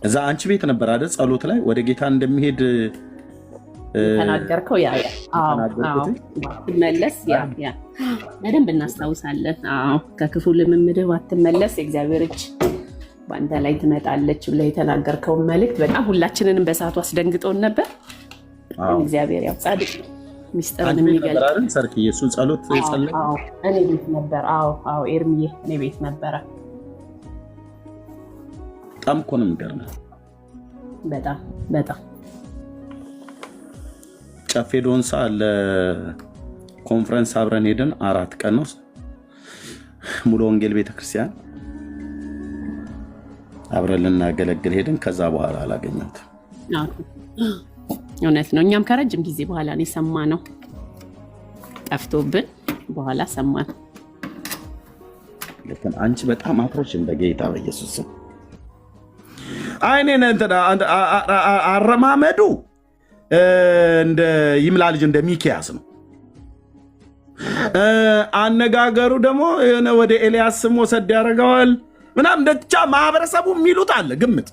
እዛ አንቺ ቤት ነበር አይደል ጸሎት ላይ ወደ ጌታ እንደሚሄድ ተናገርከው። ያ ትመለስ ያ በደንብ እናስታውሳለን። ከክፉ ልምምድህ ባትመለስ የእግዚአብሔር እጅ በአንተ ላይ ትመጣለች ብለህ የተናገርከውን መልእክት በጣም ሁላችንንም በሰዓቱ አስደንግጦን ነበር። እግዚአብሔር ያው ጻድቅ ሚስጥርን የሚገልጥ ሰርክ ኢየሱስ ጸሎት ጸለይ እኔ ቤት ነበር። ኤርሚዬ እኔ ቤት ነበረ። በጣም እኮ ነው የሚገርመው። በጣም ጨፌ ዶንሳ ለኮንፈረንስ አብረን ሄደን 4 ቀን ነው ሙሉ ወንጌል ቤተክርስቲያን አብረን ልናገለግል ሄደን ከዛ በኋላ አላገኘሁትም። እውነት ነው። እኛም ከረጅም ጊዜ በኋላ ነው የሰማነው። ጠፍቶብን በኋላ ሰማን። ለከን አንቺ በጣም አትሮሽም በጌታ በኢየሱስ ስም። አይኔን አረማመዱ እንደ ይምላ ልጅ እንደ ሚኪያስ ነው። አነጋገሩ ደግሞ የሆነ ወደ ኤልያስ ስም ወሰድ ያደርገዋል ምናምን ብቻ ማህበረሰቡ የሚሉት አለ ግምት።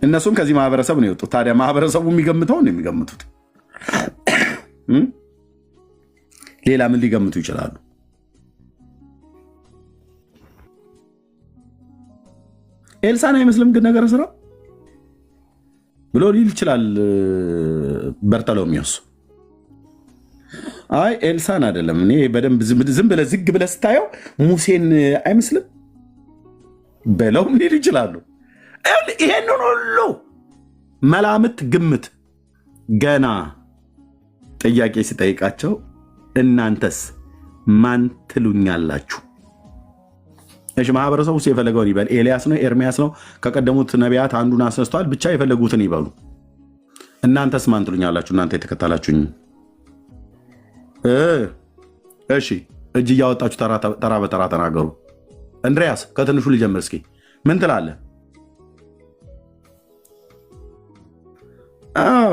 እነሱም ከዚህ ማህበረሰብ ነው የወጡት። ታዲያ ማህበረሰቡ የሚገምተው ነው የሚገምቱት። ሌላ ምን ሊገምቱ ይችላሉ? ኤልሳን አይመስልም ግን ነገር ስራ ብሎ ሊል ይችላል በርተሎሜዎስ። አይ ኤልሳን አይደለም እኔ በደንብ ዝም ብለህ ዝግ ብለህ ስታየው ሙሴን አይመስልም በለውም ሊል ይችላሉ። ይሄንን ሁሉ መላምት ግምት ገና ጥያቄ ሲጠይቃቸው እናንተስ ማን ትሉኛላችሁ? እሺ ማህበረሰቡ የፈለገውን ይበል። ኤልያስ ነው ኤርሚያስ ነው ከቀደሙት ነቢያት አንዱን አስነስተዋል። ብቻ የፈለጉትን ይበሉ። እናንተስ ማን ትሉኛላችሁ? እናንተ የተከተላችሁኝ። እሺ እጅ እያወጣችሁ ተራ በተራ ተናገሩ። እንድሪያስ ከትንሹ ልጀምር እስኪ ምን ትላለህ?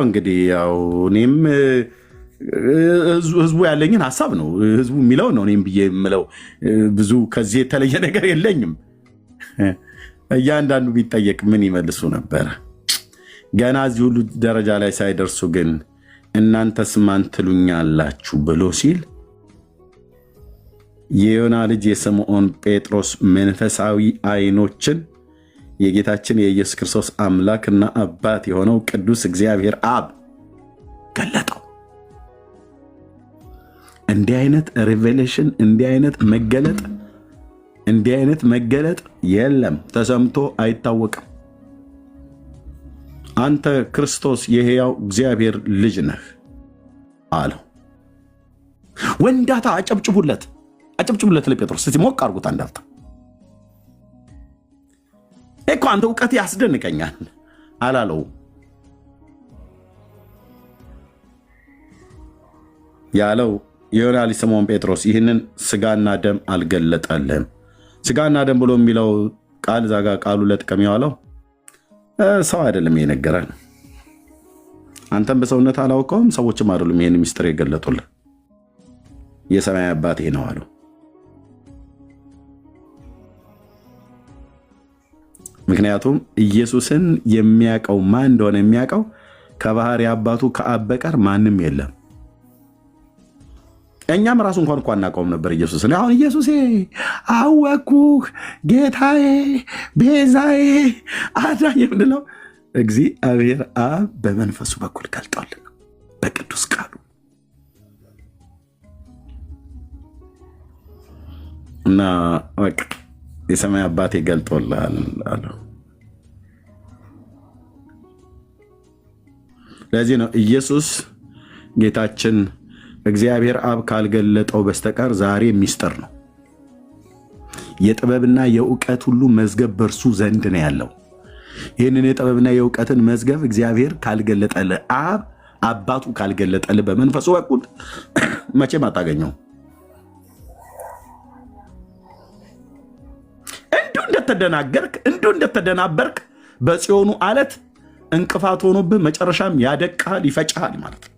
እንግዲህ ያው እኔም ህዝቡ ያለኝን ሀሳብ ነው ህዝቡ የሚለው ነው እኔም ብዬ የምለው ብዙ ከዚህ የተለየ ነገር የለኝም። እያንዳንዱ ቢጠየቅ ምን ይመልሱ ነበረ? ገና እዚህ ሁሉ ደረጃ ላይ ሳይደርሱ ግን እናንተስ ማን ትሉኛላችሁ ብሎ ሲል የዮና ልጅ የስምዖን ጴጥሮስ መንፈሳዊ አይኖችን የጌታችን የኢየሱስ ክርስቶስ አምላክና አባት የሆነው ቅዱስ እግዚአብሔር አብ ገለጠው። እንዲህ አይነት ሪቬሌሽን እንዲህ አይነት መገለጥ የለም፣ ተሰምቶ አይታወቅም። አንተ ክርስቶስ የሕያው እግዚአብሔር ልጅ ነህ አለው። ወንዳታ አጨብጭቡለት ለጴጥሮስ እስቲ ሞቅ አድርጉት አንዳፍታ። እኮ አንተ እውቀት ያስደንቀኛል አላለው። ያለው የዮና ልጅ ስምዖን ጴጥሮስ ይህንን ስጋና ደም አልገለጠልህም። ስጋና ደም ብሎ የሚለው ቃል ዛጋ ቃሉ ለጥቅም የዋለው ሰው አይደለም የነገረን። አንተም በሰውነት አላውቀውም፣ ሰዎችም አይደሉም ይህን ምስጢር የገለጡልህ፣ የሰማይ አባቴ ነው አለው። ምክንያቱም ኢየሱስን የሚያውቀው ማን እንደሆነ የሚያውቀው ከባህሪ አባቱ ከአብ በቀር ማንም የለም። እኛም ራሱ እንኳን እኮ አናውቀውም ነበር ኢየሱስን። አሁን ኢየሱሴ አወኩህ፣ ጌታዬ፣ ቤዛዬ፣ አዳኝ የምንለው እግዚአብሔር አብ በመንፈሱ በኩል ገልጦልን በቅዱስ ቃሉ እና በቃ የሰማይ አባቴ ገልጦልሃል አለው። ለዚህ ነው ኢየሱስ ጌታችን እግዚአብሔር አብ ካልገለጠው በስተቀር ዛሬ ሚስጥር ነው። የጥበብና የእውቀት ሁሉ መዝገብ በእርሱ ዘንድ ነው ያለው። ይህንን የጥበብና የእውቀትን መዝገብ እግዚአብሔር ካልገለጠልህ፣ አብ አባቱ ካልገለጠልህ በመንፈሱ በኩል መቼም አታገኘው። እንዲሁ እንደተደናበርክ በጽዮኑ አለት እንቅፋት ሆኖብህ መጨረሻም ያደቅሃል፣ ይፈጭሃል ማለት ነው።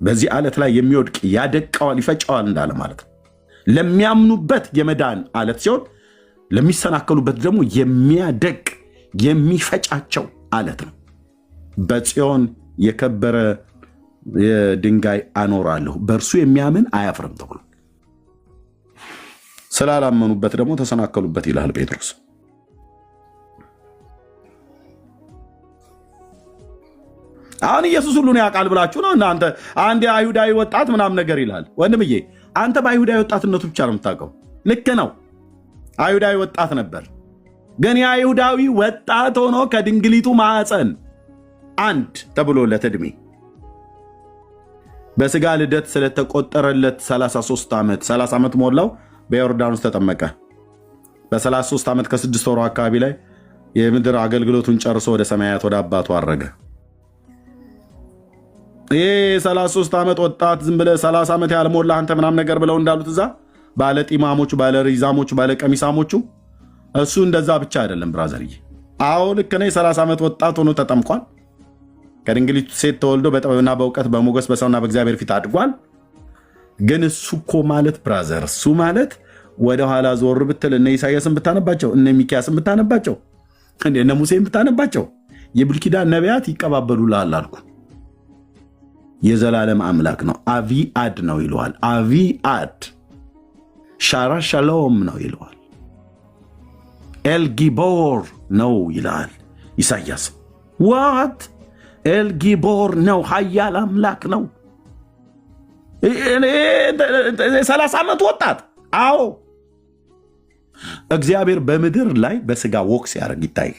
በዚህ ዓለት ላይ የሚወድቅ ያደቀዋል ይፈጨዋል እንዳለ ማለት ነው። ለሚያምኑበት የመዳን ዓለት ሲሆን ለሚሰናከሉበት ደግሞ የሚያደቅ የሚፈጫቸው ዓለት ነው። በጽዮን የከበረ ድንጋይ አኖራለሁ በእርሱ የሚያምን አያፍርም ተብሎ ስላላመኑበት ደግሞ ተሰናከሉበት ይላል ጴጥሮስ። አሁን ኢየሱስ ሁሉን ያውቃል ብላችሁ ነው እናንተ አንድ አይሁዳዊ ወጣት ምናምን ነገር ይላል። ወንድምዬ አንተ በአይሁዳዊ ወጣትነቱ ብቻ ነው የምታውቀው። ልክ ነው፣ አይሁዳዊ ወጣት ነበር። ግን የአይሁዳዊ ወጣት ሆኖ ከድንግሊቱ ማዕፀን አንድ ተብሎለት ዕድሜ በስጋ ልደት ስለተቆጠረለት 33 ዓመት 30 ዓመት ሞላው። በዮርዳኖስ ተጠመቀ። በ33 ዓመት ከ6 ወሩ አካባቢ ላይ የምድር አገልግሎቱን ጨርሶ ወደ ሰማያት ወደ አባቱ አረገ። ይሄ 33 ዓመት ወጣት ዝም ብለህ 30 ዓመት ያልሞላ አንተ ምናምን ነገር ብለው እንዳሉት እዛ ባለ ጢማሞቹ፣ ባለ ሪዛሞቹ፣ ባለ ቀሚሳሞቹ እሱ እንደዛ ብቻ አይደለም ብራዘርዬ። አዎ ልክ ነህ። 30 ዓመት ወጣት ሆኖ ተጠምቋል። ከድንግሊቱ ሴት ተወልዶ በጥበብና በእውቀት በሞገስ በሰውና በእግዚአብሔር ፊት አድጓል። ግን እሱ እኮ ማለት ብራዘር እሱ ማለት ወደኋላ ዞር ብትል እነ ኢሳያስን ብታነባቸው እነ ሚኪያስን ብታነባቸው እነ ሙሴን ብታነባቸው የብሉይ ኪዳን ነቢያት ይቀባበሉልሃል አልኩ። የዘላለም አምላክ ነው። አቪ አድ ነው ይለዋል። አቪ አድ ሻራ ሻሎም ነው ይለዋል። ኤልጊቦር ነው ይላል ኢሳያስ። ዋት ኤልጊቦር ነው፣ ኃያል አምላክ ነው። 30 ዓመት ወጣት። አዎ እግዚአብሔር በምድር ላይ በስጋ ወክ ሲያደርግ ይታይ።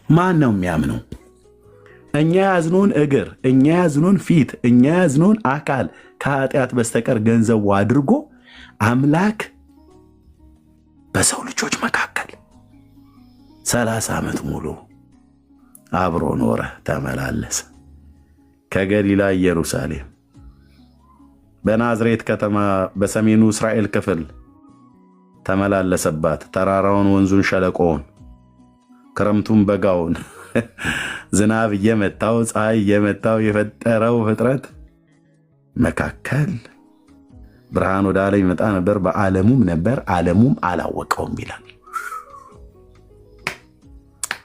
ማን ነው የሚያምነው? እኛ ያዝኑን እግር፣ እኛ ያዝኑን ፊት፣ እኛ ያዝኑን አካል ከኃጢአት በስተቀር ገንዘቡ አድርጎ አምላክ በሰው ልጆች መካከል 30 ዓመት ሙሉ አብሮ ኖረ፣ ተመላለሰ። ከገሊላ ኢየሩሳሌም፣ በናዝሬት ከተማ በሰሜኑ እስራኤል ክፍል ተመላለሰባት። ተራራውን፣ ወንዙን፣ ሸለቆውን፣ ክረምቱን፣ በጋውን ዝናብ እየመታው ፀሐይ እየመታው የፈጠረው ፍጥረት መካከል ብርሃን ወደ ዓለም ይመጣ ነበር፣ በዓለሙም ነበር፣ ዓለሙም አላወቀውም ይላል።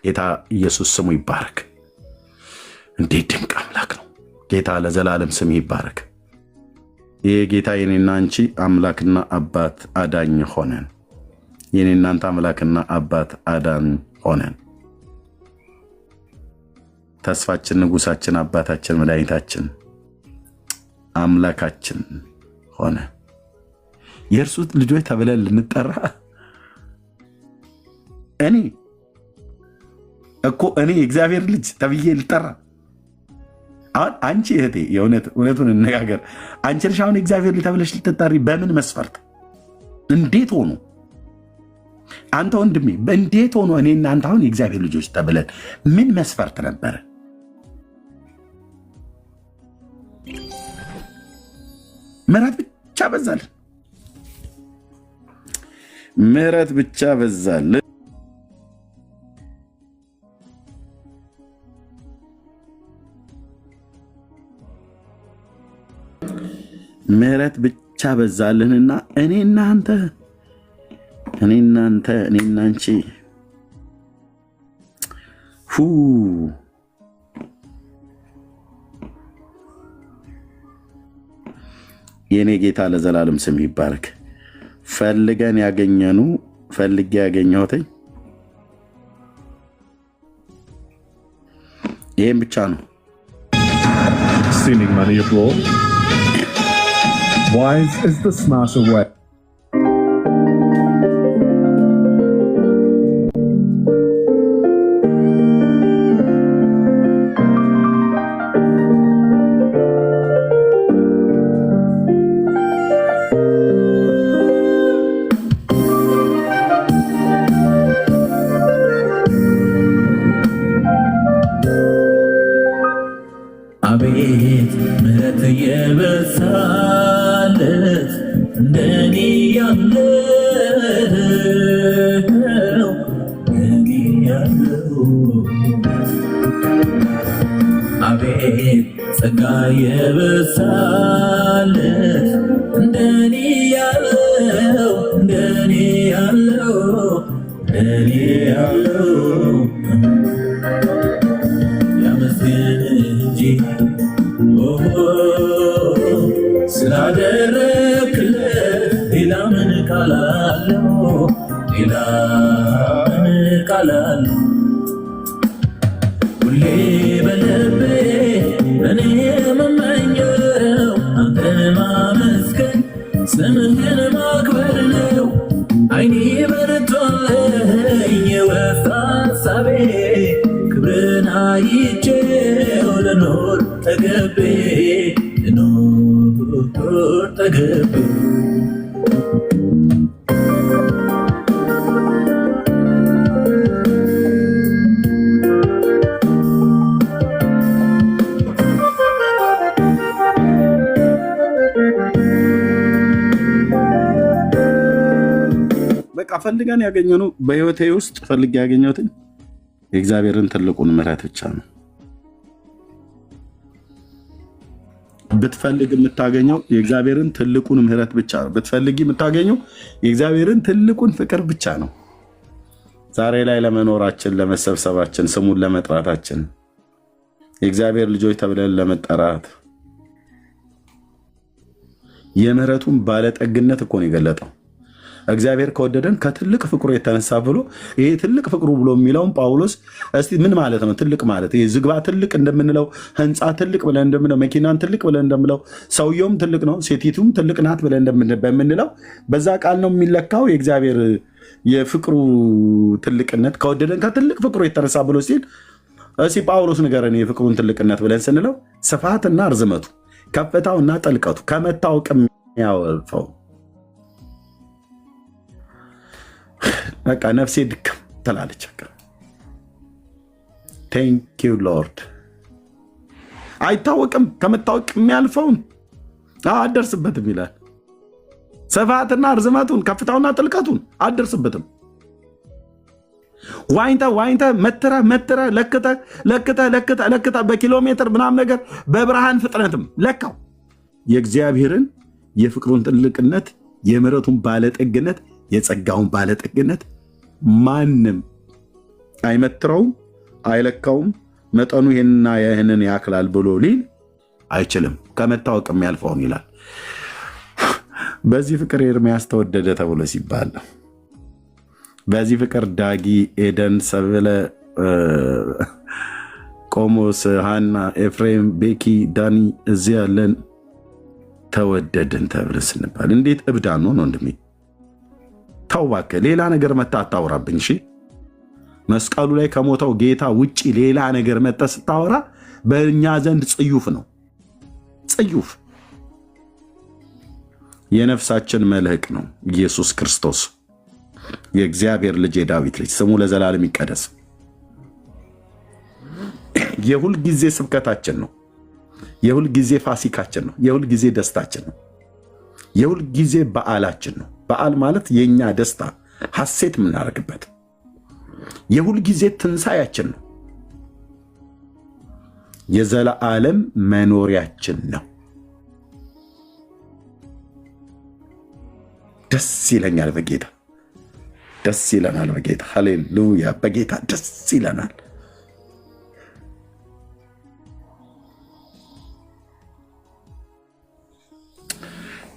ጌታ ኢየሱስ ስሙ ይባረክ። እንዴት ድንቅ አምላክ ነው ጌታ! ለዘላለም ስም ይባረክ። ይህ ጌታ የኔና አንቺ አምላክና አባት አዳኝ ሆነን፣ የኔና አንተ አምላክና አባት አዳኝ ሆነን፣ ተስፋችን፣ ንጉሳችን፣ አባታችን፣ መድኃኒታችን፣ አምላካችን ሆነ የእርሱ ልጆች ተብለን ልንጠራ እኔ የእግዚአብሔር ልጅ ተብዬ ልጠራ? አሁን አንቺ እህቴ እውነቱን እንነጋገር፣ አንቺ ልጅ አሁን የእግዚአብሔር ልጅ ተብለሽ ልትጠሪ በምን መስፈርት? እንዴት ሆኖ? አንተ ወንድሜ እንዴት ሆኖ እኔ እናንተ አሁን የእግዚአብሔር ልጆች ተብለን ምን መስፈርት ነበረ? ምሕረት ብቻ በዛልን፣ ምሕረት ብቻ በዛልን። ምሕረት ብቻ በዛልንና እኔና አንቺ የኔ ጌታ ለዘላለም ስም ይባረክ። ፈልጌ ያገኘሁት ይሄን ብቻ ነው። Stealing money abroad. Wise is the smarter way. አቤት ምሕረት የበዛለት እንደኔ ያለው አቤት አቤት ጸጋ የበዛለት እንደኔ ያለው እንደኔ ያለው እንደኔ ያለው ያመስገን እንጂ ስላደረክለት ሌላ ምን ቃላለሁ ሌላ ምን ቃላለሁ ሁሌ በልቤ እኔ የምመኘው አንተን ማመስገን ስምህን ማክበር ነው። አይኔ በርቶልኝ የወጣ ሐሳቤ ክብርን አይቼው ልኖር ተገቤ ልኖር ተገቤ በቃ ፈልገን ያገኘነው በህይወቴ ውስጥ ፈልጌ ያገኘሁትን የእግዚአብሔርን ትልቁን ምሕረት ብቻ ነው። ብትፈልግ የምታገኘው የእግዚአብሔርን ትልቁን ምሕረት ብቻ ነው። ብትፈልጊ የምታገኘው የእግዚአብሔርን ትልቁን ፍቅር ብቻ ነው። ዛሬ ላይ ለመኖራችን፣ ለመሰብሰባችን፣ ስሙን ለመጥራታችን፣ የእግዚአብሔር ልጆች ተብለን ለመጠራት የምሕረቱን ባለጠግነት እኮ ነው የገለጠው። እግዚአብሔር ከወደደን ከትልቅ ፍቅሩ የተነሳ ብሎ ይሄ ትልቅ ፍቅሩ ብሎ የሚለውን ጳውሎስ እስቲ ምን ማለት ነው? ትልቅ ማለት ይሄ ዝግባ ትልቅ እንደምንለው፣ ህንፃ ትልቅ ብለን እንደምንለው፣ መኪናን ትልቅ ብለን እንደምንለው፣ ሰውየውም ትልቅ ነው ሴቲቱም ትልቅ ናት ብለን በምንለው በዛ ቃል ነው የሚለካው የእግዚአብሔር የፍቅሩ ትልቅነት። ከወደደን ከትልቅ ፍቅሩ የተነሳ ብሎ ሲል እስቲ ጳውሎስ ንገረን የፍቅሩን ትልቅነት ብለን ስንለው ስፋትና ርዝመቱ ከፍታውና ጥልቀቱ ከመታወቅ የሚያወልፈው በቃ ነፍሴ ድክም ትላለች። ቴንክ ዩ ሎርድ። አይታወቅም፣ ከመታወቅ የሚያልፈውን አደርስበትም ይላል። ስፋትና ርዝመቱን ከፍታውና ጥልቀቱን አደርስበትም። ዋኝተ መትረ ለክተ በኪሎ ሜትር ምናምን ነገር በብርሃን ፍጥነትም ለካው የእግዚአብሔርን የፍቅሩን ትልቅነት፣ የምሕረቱን ባለጠግነት፣ የጸጋውን ባለጠግነት ማንም አይመትረውም፣ አይለካውም። መጠኑ ይህንና ይህንን ያክላል ብሎ ሊል አይችልም። ከመታወቅ የሚያልፈውን ይላል። በዚህ ፍቅር ኤርምያስ ተወደደ ተብሎ ሲባል ነው። በዚህ ፍቅር ዳጊ፣ ኤደን፣ ሰብለ፣ ቆሞስ፣ ሃና፣ ኤፍሬም፣ ቤኪ፣ ዳኒ እዚህ ያለን ተወደድን ተብለን ስንባል እንዴት እብዳ ነው ወንድሜ? ተው እባክህ፣ ሌላ ነገር መታ አታውራብኝ። እሺ መስቀሉ ላይ ከሞተው ጌታ ውጪ ሌላ ነገር መጣ ስታወራ በእኛ ዘንድ ጽዩፍ ነው። ጽዩፍ የነፍሳችን መልህቅ ነው ኢየሱስ ክርስቶስ የእግዚአብሔር ልጅ የዳዊት ልጅ ስሙ ለዘላለም ይቀደስ። የሁል ጊዜ ስብከታችን ነው። የሁል ጊዜ ፋሲካችን ነው። የሁል ጊዜ ደስታችን ነው። የሁል ጊዜ በዓላችን ነው። በዓል ማለት የኛ ደስታ ሐሴት የምናደርግበት የሁል ጊዜ ትንሣኤያችን ነው። የዘላለም መኖሪያችን ነው። ደስ ይለኛል በጌታ፣ ደስ ይለናል በጌታ። ሃሌሉያ! በጌታ ደስ ይለናል።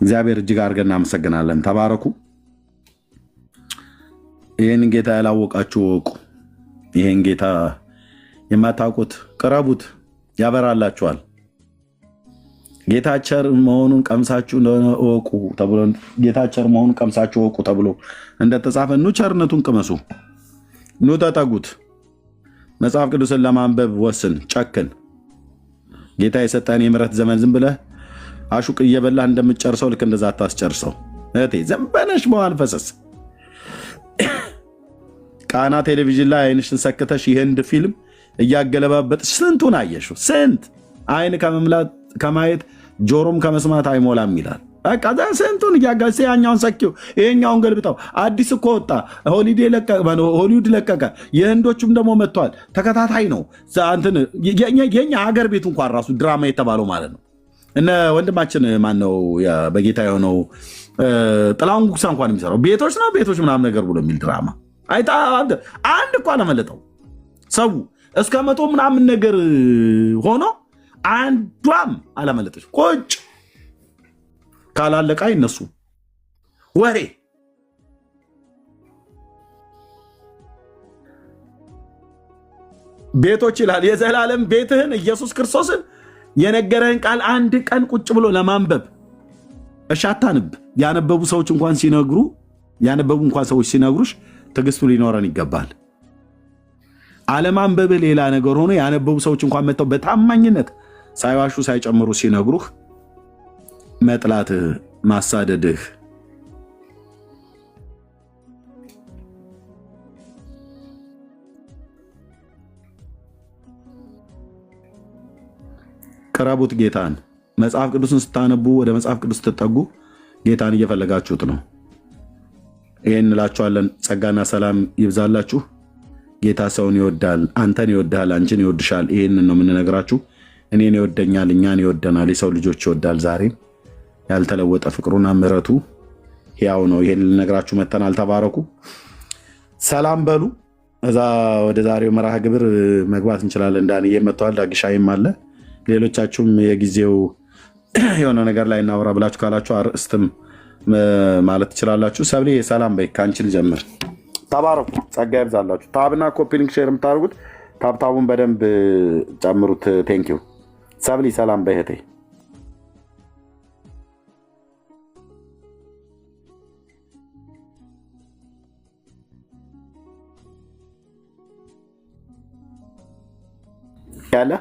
እግዚአብሔር እጅግ አድርገን እናመሰግናለን። ተባረኩ። ይህን ጌታ ያላወቃችሁ ወቁ። ይህን ጌታ የማታውቁት ቅረቡት፣ ያበራላችኋል። ጌታ ቸር መሆኑን ቀምሳችሁ እንደሆነ እወቁ ተብሎ ጌታ ቸር መሆኑን ቀምሳችሁ እወቁ ተብሎ እንደተጻፈ ኑ ቸርነቱን ቅመሱ፣ ኑ ተጠጉት። መጽሐፍ ቅዱስን ለማንበብ ወስን፣ ጨክን። ጌታ የሰጠን የምሕረት ዘመን ዝም ብለህ አሹቅ እየበላህ እንደምትጨርሰው ልክ እንደዛ አታስጨርሰው። እህቴ ዘንበነሽ በኋላ ፈሰስ ቃና ቴሌቪዥን ላይ አይንሽን ሰክተሽ የህንድ ፊልም እያገለባበጥሽ ስንቱን አየሽው? ስንት አይን ከመምላት ከማየት ጆሮም ከመስማት አይሞላም ይላል። በቃ ስንቱን እያጋሰ ያኛውን ሰኪው ይሄኛውን ገልብጠው አዲስ እኮ ወጣ። ሆሊውድ ለቀቀ። የህንዶቹም ደግሞ መጥቷል። ተከታታይ ነው። እንትን የኛ ሀገር ቤቱ እንኳን ራሱ ድራማ የተባለው ማለት ነው። እነ ወንድማችን ማን ነው በጌታ የሆነው ጥላሁን ጉግሳ እንኳን የሚሰራው ቤቶች ምናምን ነገር ብሎ የሚል ድራማ አይታ አንድ እኮ አለመለጠው ሰው እስከ 100 ምናምን ነገር ሆኖ አንዷም አለመለጠች። ቁጭ ካላለቃ ይነሱ ወሬ ቤቶች ይላል። የዘላለም ቤትህን ኢየሱስ ክርስቶስን የነገረህን ቃል አንድ ቀን ቁጭ ብሎ ለማንበብ እሻታንብ ያነበቡ ሰዎች እንኳን ሲነግሩሽ ትዕግስቱ ሊኖረን ይገባል። አለማንበብህ ሌላ ነገር ሆኖ ያነበቡ ሰዎች እንኳን መጥተው በታማኝነት ሳይዋሹ ሳይጨምሩ ሲነግሩህ መጥላትህ ማሳደድህ ቅረቡት ጌታን። መጽሐፍ ቅዱስን ስታነቡ ወደ መጽሐፍ ቅዱስ ስትጠጉ ጌታን እየፈለጋችሁት ነው። ይህን እንላችኋለን። ጸጋና ሰላም ይብዛላችሁ። ጌታ ሰውን ይወዳል፣ አንተን ይወዳል፣ አንቺን ይወድሻል። ይህንን ነው የምንነግራችሁ። እኔን ይወደኛል፣ እኛን ይወደናል፣ የሰው ልጆች ይወዳል። ዛሬም ያልተለወጠ ፍቅሩና ምሕረቱ ሕያው ነው። ይህን ልነግራችሁ መተናል። ተባረኩ። ሰላም በሉ። እዛ ወደ ዛሬው መርሃ ግብር መግባት እንችላለን። ዳንዬ መጥተዋል፣ ዳግሻይም አለ። ሌሎቻችሁም የጊዜው የሆነ ነገር ላይ እናወራ ብላችሁ ካላችሁ አርእስትም ማለት ትችላላችሁ። ሰብሌ ሰላም በይ፣ ከአንቺ ልጀምር። ተባረኩ፣ ጸጋ ይብዛላችሁ። ታብና ኮፒ ሊንክ ሼር የምታደርጉት ታብታቡን በደንብ ጨምሩት። ቴንኪው። ሰብሊ ሰላም በይ እህቴ። ያለ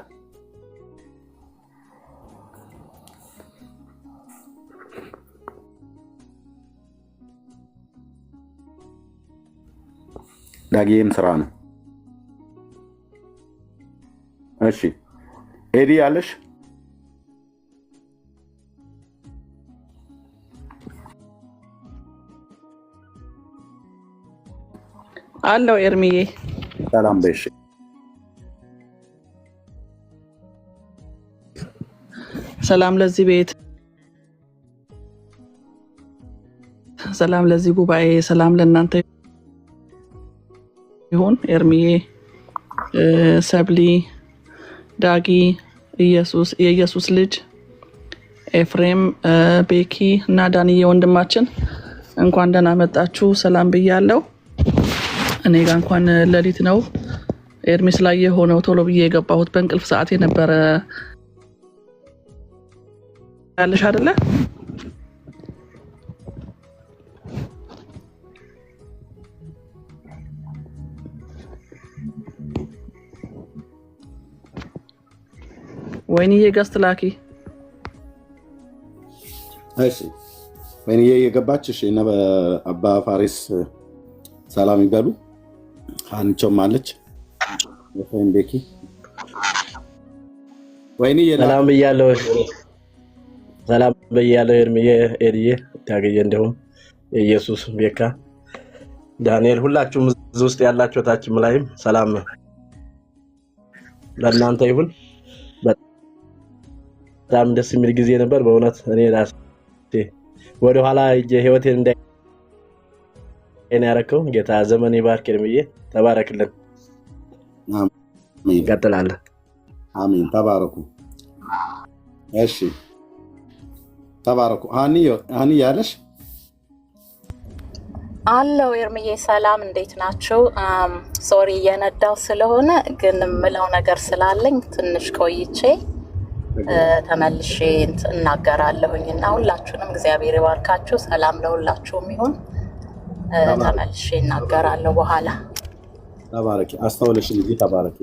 ዳግዬም ስራ ነው። እሺ ኤዲ ያለሽ አለው። ኤርሚዬ ሰላም በሽ። ሰላም ለዚህ ቤት፣ ሰላም ለዚህ ጉባኤ፣ ሰላም ለእናንተ ይሁን። ኤርሚዬ፣ ሰብሊ፣ ዳጊ፣ የኢየሱስ ልጅ ኤፍሬም፣ ቤኪ እና ዳንዬ ወንድማችን እንኳን ደህና መጣችሁ። ሰላም ብያለሁ። እኔ ጋር እንኳን ሌሊት ነው። ኤርሚ ስላየ ሆነው ቶሎ ብዬ የገባሁት በእንቅልፍ ሰዓት የነበረ ያለሽ አይደለ? ወይንዬ ገስት ላኪ። እሺ ወይንዬ የገባች። እሺ እና አባ ፋሪስ ሰላም ይበሉ። አንቾም አለች። ወይን ቤኪ ወይንዬ ሰላም ብያለሁ። ሰላም ብያለሁ። ኤርሚዬ፣ ኤዲዬ፣ ታገየ እንደውም ኢየሱስ፣ ቤካ፣ ዳንኤል፣ ሁላችሁም እዚህ ውስጥ ያላችሁ ታችም ላይም ሰላም ለእናንተ ይሁን። በጣም ደስ የሚል ጊዜ ነበር በእውነት። እኔ ራሴ ወደ ኋላ ህይወቴን እንዳይን ያረከው ጌታ ዘመን ይባርክ። ኤርሚዬ ተባረክልን። አሜን። እንቀጥላለን። አሜን። ተባረኩ። እሺ ተባረኩ። ሃኒ ያለሽ አለው። ኤርሚዬ ሰላም፣ እንዴት ናችሁ? ሶሪ የነዳው ስለሆነ ግን ምለው ነገር ስላለኝ ትንሽ ቆይቼ ተመልሼ እናገራለሁኝ እና ሁላችሁንም እግዚአብሔር ይባርካችሁ። ሰላም ለሁላችሁም ይሁን። ተመልሼ እናገራለሁ በኋላ። ተባረኪ። አስተውለሽ ልጅ ተባረኪ።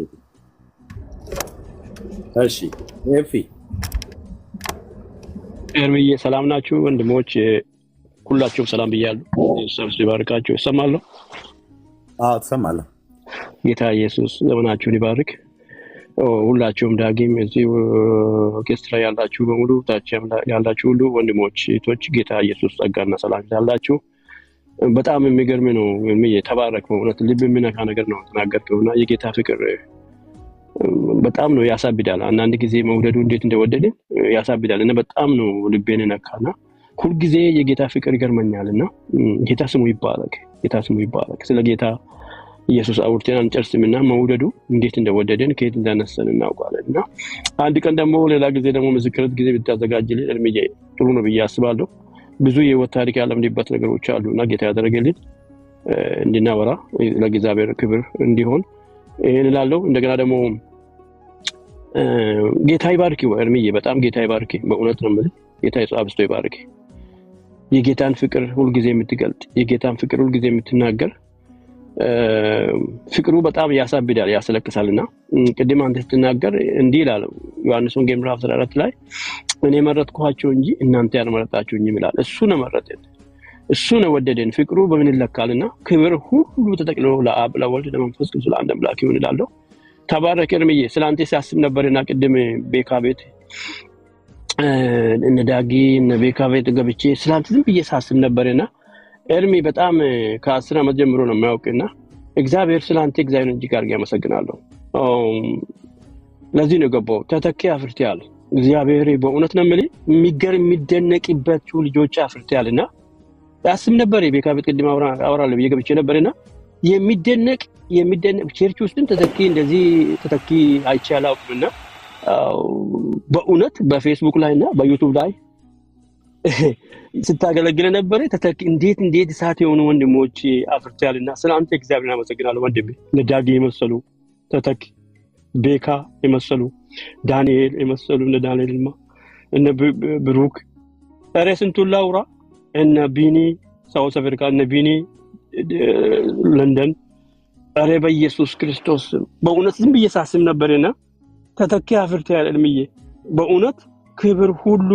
እሺ ኤፊ ኤርሚዬ ሰላም ናችሁ ወንድሞች? ሁላችሁም ሰላም ብያለሁ። ኢየሱስ ይባርካችሁ። እሰማለሁ። ትሰማለህ? ጌታ ኢየሱስ ዘመናችሁን ይባርክ። ሁላችሁም ዳጊም እዚህ ኦርኬስትራ ያላችሁ በሙሉ ታችም ያላችሁ ሁሉ ወንድሞች እህቶች ጌታ ኢየሱስ ጸጋና ሰላም ይዛላችሁ። በጣም የሚገርም ነው። ተባረክ። በእውነት ልብ የሚነካ ነገር ነው ተናገርከውና የጌታ ፍቅር በጣም ነው ያሳብዳል። አንዳንድ ጊዜ መውደዱ እንዴት እንደወደደ ያሳብዳል እና በጣም ነው ልቤን ነካና ሁሉ ጊዜ የጌታ ፍቅር ይገርመኛልና ጌታ ስሙ ይባረክ። ጌታ ስሙ ይባረክ። ስለ ጌታ ኢየሱስ አውርተን አንጨርስምና መውደዱ እንዴት እንደወደደን ከየት እንዳነሰን እናውቃለንና አንድ ቀን ደግሞ ሌላ ጊዜ ደግሞ ምስክርት ጊዜ ብታዘጋጅልኝ እርምዬ ጥሩ ነው ብዬ አስባለሁ። ብዙ የህይወት ታሪክ ያለምንበት ነገሮች አሉና ጌታ ያደረገልኝ እንድናወራ ለእግዚአብሔር ክብር እንዲሆን ይሄን እላለሁ። እንደገና ደግሞ ጌታ ይባርክ እርምዬ፣ በጣም ጌታ ይባርክ። በእውነት ነው የምልህ ጌታ አብዝቶ ይባርክ። የጌታን ፍቅር ሁሉ ጊዜ የምትገልጥ የጌታን ፍቅር ሁሉ ጊዜ የምትናገር ፍቅሩ በጣም ያሳብዳል ያስለቅሳልና ቅድም አንተ ስትናገር እንዲህ ይላል ዮሐንስ ወንጌል ምዕራፍ 14 ላይ እኔ መረጥኳችሁ እንጂ እናንተ ያልመረጣችሁኝ ይላል። እሱ ነው መረጠን፣ እሱ ነው ወደደን። ፍቅሩ በምን ይለካልና ክብር ሁሉ ተጠቅልሎ ለአብ ለወልድ ለመንፈስ ቅዱስ ለአንድ አምላክ ይሁን እላለሁ። ተባረክ እርምዬ። ስላንተ ሲያስብ ነበርና ቅድም ቤካ ቤት እነ ዳጊ እነ ቤካ ቤት ገብቼ ስላንተ ዝም ብዬ ሳስብ ነበርና እርሚ በጣም ከ10 ዓመት ጀምሮ ነው የሚያውቅና እግዚአብሔር ስላንተ እግዚአብሔርን እጅግ አድርጌ አመሰግናለሁ። ለዚህ ነው ገባው ተተኪ አፍርተሃል። እግዚአብሔር በእውነት ነው የምልህ የሚገርም የሚደነቅባቸው ልጆች አፍርተሃልና ያስብ ነበር። ቤካ ቤት ቅድም አወራለሁ ብዬ ገብቼ ነበርና የሚደነቅ ቸርች ውስጥም ተተኪ እንደዚህ ተተኪ አይቼ አላውቅምና በእውነት በፌስቡክ ላይና በዩቲዩብ ላይ ስታገለግል ነበር። ተተኪ እንዴት እሳት የሆኑ ወንድሞች አፍርተሃልና ስላንተ እግዚአብሔርን አመሰግናለሁ። ወንድሜ ነዳጊ የመሰሉ ተተኪ ቤካ የመሰሉ ዳንኤል የመሰሉ እነ ዳንኤልማ እነ ብሩክ ስንቱን ላውራ እነ ቢኒ ሳውዝ አፍሪካ እነ ቢኒ ለንደን በኢየሱስ ክርስቶስ በእውነት ዝም ብዬ ሳስብ ነበርና ተተኪ አፍርተሃል እርምዬ። በእውነት ክብር ሁሉ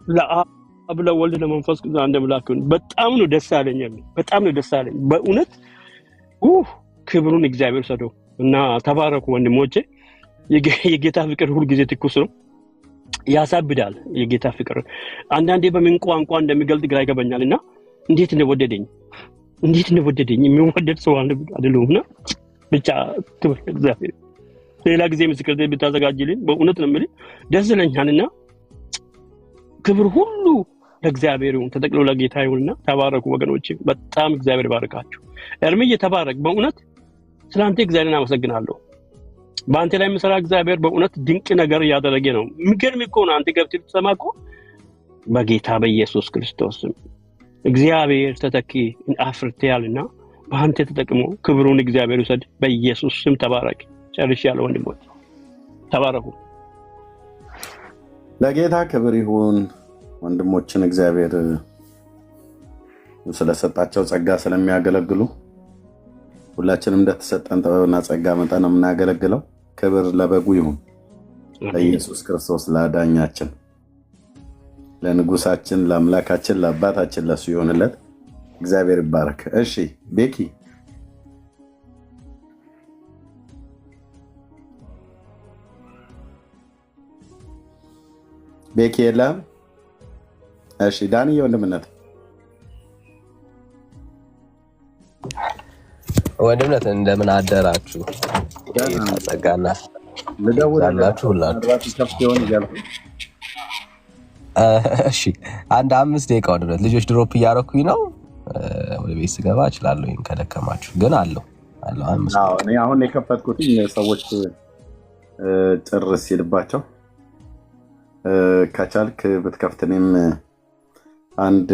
ለአብ ለወልድ ለመንፈስ ቅዱስ አንድ አምላክ ይሁን። በጣም ነው ደስ አለኝ፣ በጣም ነው ደስ አለኝ በእውነት ክብሩን እግዚአብሔር ሰደው እና ተባረኩ ወንድሞቼ። የጌታ ፍቅር ሁሉ ጊዜ ትኩስ ነው፣ ያሳብዳል። የጌታ ፍቅር አንዳንዴ በምን ቋንቋ እንደሚገልጥ ግራ ይገባኛልና እንዴት እንደወደደኝ የሚወደድ ሰው አይደለሁምና ብቻ ክብር እግዚአብሔር። ሌላ ጊዜ ምስክር ብታዘጋጅልኝ በእውነት ነው የምልህ ደስ ይለኛልና ክብር ሁሉ ለእግዚአብሔር ይሁን፣ ተጠቅሎ ለጌታ ይሁንና ተባረኩ ወገኖቼ። በጣም እግዚአብሔር ባርካችሁ። እርምዬ ተባረክ። በእውነት ስላንተ እግዚአብሔርን አመሰግናለሁ። በአንተ ላይ የምሰራ እግዚአብሔር በእውነት ድንቅ ነገር እያደረገ ነው። የሚገርም እኮ ነው። አንተ ገብተህ ብትሰማ እኮ በጌታ በኢየሱስ ክርስቶስ እግዚአብሔር ተተኪ አፍርተሃልና በአንተ ተጠቅሞ ክብሩን እግዚአብሔር ይውሰድ። በኢየሱስ ስም ተባረክ። ጨርሻለሁ ወንድሞች፣ ተባረኩ። ለጌታ ክብር ይሁን። ወንድሞችን እግዚአብሔር ስለሰጣቸው ጸጋ ስለሚያገለግሉ ሁላችንም እንደተሰጠን ጥበብና ጸጋ መጠን የምናገለግለው ክብር ለበጉ ይሁን፣ ለኢየሱስ ክርስቶስ ለአዳኛችን፣ ለንጉሳችን፣ ለአምላካችን፣ ለአባታችን ለሱ ይሆንለት። እግዚአብሔር ይባረክ። እሺ ቤኪ የለም? እሺ ዳንዬ ወንድምነት እንደምን አደራችሁ? ጸጋና ልደውላችሁ ሁላችሁ። እሺ አንድ 5 ደቂቃ ወንድምነት ልጆች ድሮፕ እያረኩኝ ነው። ወደ ቤት ስገባ እችላለሁ ከደከማችሁ፣ ግን አለው እኔ አሁን የከፈትኩት ሰዎች ጭር ሲልባቸው ከቻልክ ብትከፍት። እኔም አንድ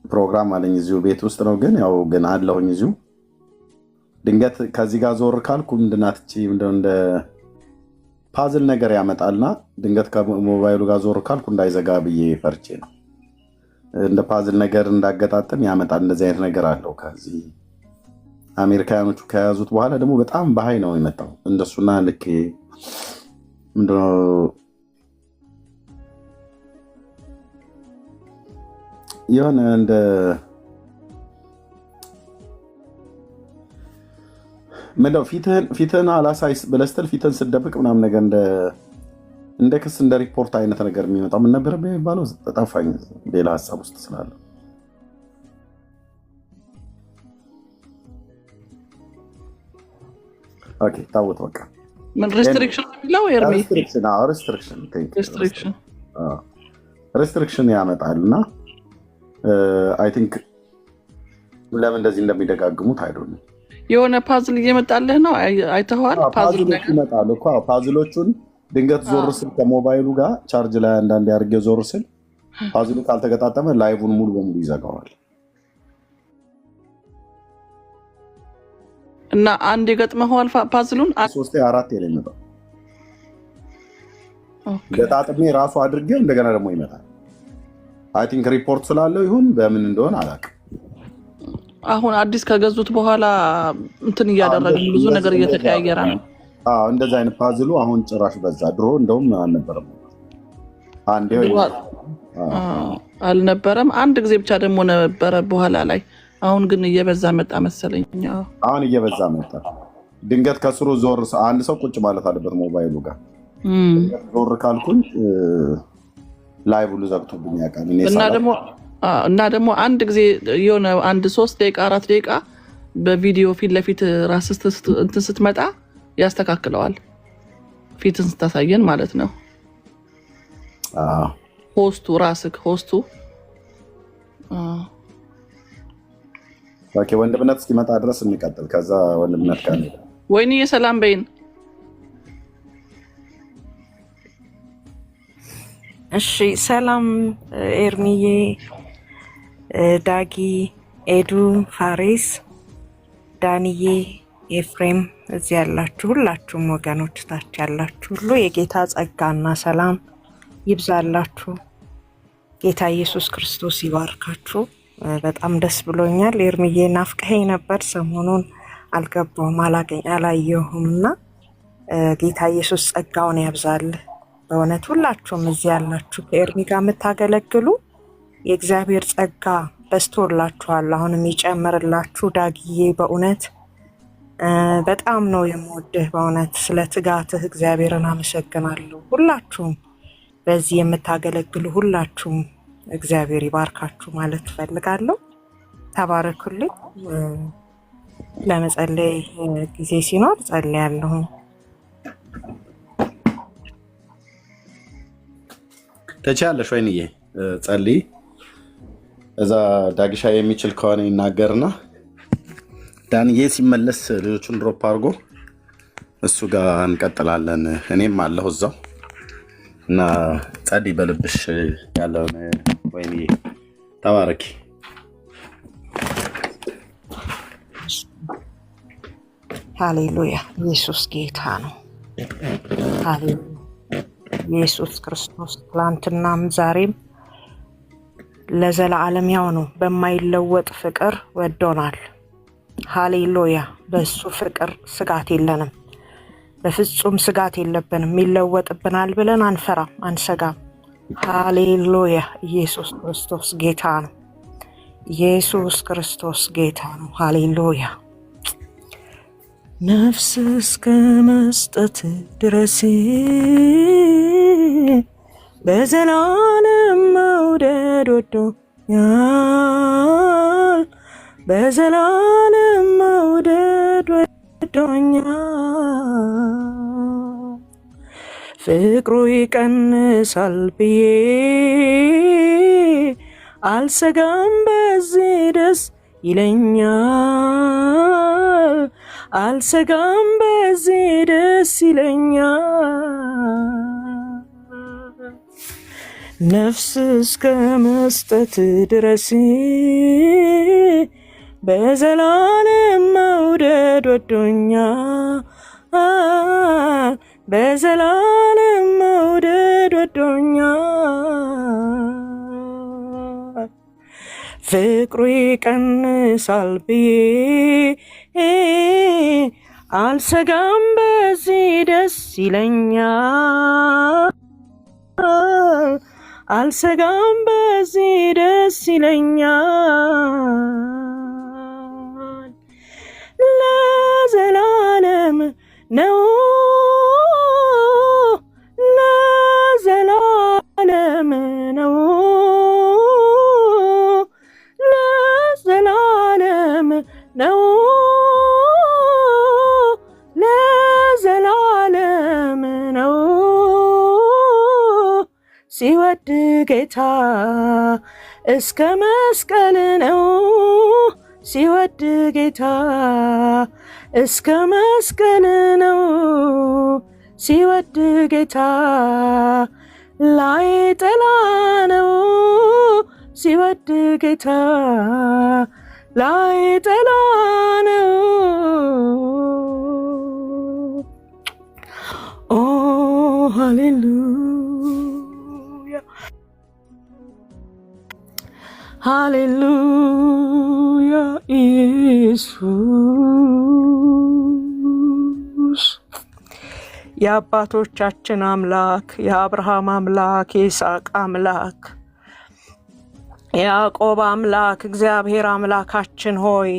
ፕሮግራም አለኝ እዚሁ ቤት ውስጥ ነው፣ ግን አለሁኝ እዚሁ። ድንገት ከዚህ ጋር ዞር ካልኩ ምንድናትቺ እንደ ፓዝል ነገር ያመጣልና ድንገት ከሞባይሉ ጋር ዞር ካልኩ እንዳይዘጋ ብዬ ፈርቼ ነው። እንደ ፓዝል ነገር እንዳገጣጥም ያመጣል። እንደዚህ አይነት ነገር አለው። ከዚህ አሜሪካኖቹ ከያዙት በኋላ ደግሞ በጣም በሀይ ነው የመጣው። እንደሱና ልክ ምንድነው የሆነ እንደ ምንድነው ፊትህን አላሳይስ ብለህ ስትል ፊትህን ስትደብቅ ምናምን ነገር እንደ ክስ እንደ ሪፖርት አይነት ነገር የሚመጣው ምን ነበር የሚባለው? ጠፋኝ፣ ሌላ ሀሳብ ውስጥ ስላለ። ኦኬ ታውት በቃ ምን ሪስትሪክሽን የሚለው ኤርሚ ሪስትሪክሽን ያመጣልና አይ ቲንክ ለምን እንደዚህ እንደሚደጋግሙት አይዶን የሆነ ፓዝል እየመጣልህ ነው። አይተኸዋል? ፓዝል ይመጣሉ እኮ ፓዝሎቹን ድንገት ዞር ስል ከሞባይሉ ጋር ቻርጅ ላይ አንዳንድ ያድርጌ ዞር ስል ፓዝሉ ካልተገጣጠመ ላይቭን ሙሉ በሙሉ ይዘጋዋል። እና አንድ የገጥመኸዋል ፓዝሉን 3-4 ላይ ይመጣል። ገጣጥሜ ራሱ አድርጌው እንደገና ደግሞ ይመጣል። አይ ቲንክ ሪፖርት ስላለው ይሁን በምን እንደሆነ አላውቅም። አሁን አዲስ ከገዙት በኋላ እንትን እያደረግን ብዙ ነገር እየተቀያየረ ነው። እንደዛ አይነት ፓዝሉ አሁን ጭራሽ በዛ። ድሮ እንደውም አልነበረም፣ አልነበረም። አንድ ጊዜ ብቻ ደግሞ ነበረ በኋላ ላይ። አሁን ግን እየበዛ መጣ መሰለኝ። አሁን እየበዛ መጣ። ድንገት ከስሩ ዞር አንድ ሰው ቁጭ ማለት አለበት ሞባይሉ ጋር። ዞር ካልኩኝ ላይቭ ሁሉ ዘግቶብኝ ያውቃል። እና ደግሞ አንድ ጊዜ የሆነ 3 ደቂቃ 4 ደቂቃ በቪዲዮ ፊት ለፊት ራስህ እንትን ስትመጣ ያስተካክለዋል። ፊትን ስታሳየን ማለት ነው። ሆስቱ ሆስቱ ኦኬ። ወንድምነት እስኪመጣ ድረስ እንቀጥል። ከዛ ወንድምነት ካለ ወይኔ የሰላም በይን። እሺ ሰላም ኤርሚዬ፣ ዳጊ፣ ኤዱ፣ ፋሪስ፣ ዳንዬ፣ ኤፍሬም እዚህ ያላችሁ ሁላችሁም ወገኖች ታች ያላችሁ ሁሉ የጌታ ጸጋና ሰላም ይብዛላችሁ። ጌታ ኢየሱስ ክርስቶስ ይባርካችሁ። በጣም ደስ ብሎኛል። ኤርሚዬ ናፍቀኸኝ ነበር፣ ሰሞኑን አልገባሁም አላየሁምና ጌታ ኢየሱስ ጸጋውን ያብዛልህ። በእውነት ሁላችሁም እዚህ ያላችሁ ከኤርሚ ጋር የምታገለግሉ የእግዚአብሔር ጸጋ በስቶላችኋል፣ አሁንም ይጨምርላችሁ። ዳግዬ በእውነት በጣም ነው የምወድህ። በእውነት ስለ ትጋትህ እግዚአብሔርን አመሰግናለሁ። ሁላችሁም በዚህ የምታገለግሉ ሁላችሁም እግዚአብሔር ይባርካችሁ ማለት እፈልጋለሁ። ተባረኩልኝ። ለመጸለይ ጊዜ ሲኖር ጸልያለሁ። ተቻለሽ ወይንዬ ጸልይ። እዛ ዳግሻ የሚችል ከሆነ ይናገርና ዳንዬ ሲመለስ ልጆቹን ድሮፕ አድርጎ እሱ ጋር እንቀጥላለን። እኔም አለሁ እዛው እና ጸልይ በልብሽ ያለውን። ወይንዬ ተባረኪ። ሃሌሉያ። ኢየሱስ ጌታ ነው። ሃሌሉያ። ኢየሱስ ክርስቶስ ትላንትናም ዛሬም ለዘላለም ያው ነው። በማይለወጥ ፍቅር ወዶናል። ሃሌሉያ። በሱ ፍቅር ስጋት የለንም። በፍጹም ስጋት የለብንም። ይለወጥብናል ብለን አንፈራም፣ አንሰጋም። ሃሌሉያ። ኢየሱስ ክርስቶስ ጌታ ነው። ኢየሱስ ክርስቶስ ጌታ ነው። ሃሌሉያ። ነፍስ እስከ መስጠት ድረስ በዘላለም መውደድ ወዶኛል፣ በዘላለም መውደድ ወዶኛል። ፍቅሩ ይቀንሳል ብዬ አልሰጋም፣ በዚህ ደስ ይለኛል። አልሰጋም፣ በዚህ ደስ ይለኛል። ነፍስ እስከ መስጠት ድረስ በዘላለም መውደድ ወዶኛል፣ በዘላለም መውደድ ወዶኛል። ፍቅሩ ይቀንሳል ብዬ አልሰጋም፣ በዚህ ደስ ይለኛል። አልሰጋም፣ በዚህ ደስ ይለኛል። ለዘላለም ሲወድ ጌታ እስከ መስቀል ነው ሲወድ ጌታ እስከ መስቀል ነው ሲወድ ጌታ ላይ ጥላ ነው ሲወድ ጌታ ላይ ጥላ ነው ኦ ሃሌሉያ ሃሌሉያ ኢየሱስ የአባቶቻችን አምላክ የአብርሃም አምላክ የይስሐቅ አምላክ የያዕቆብ አምላክ እግዚአብሔር አምላካችን ሆይ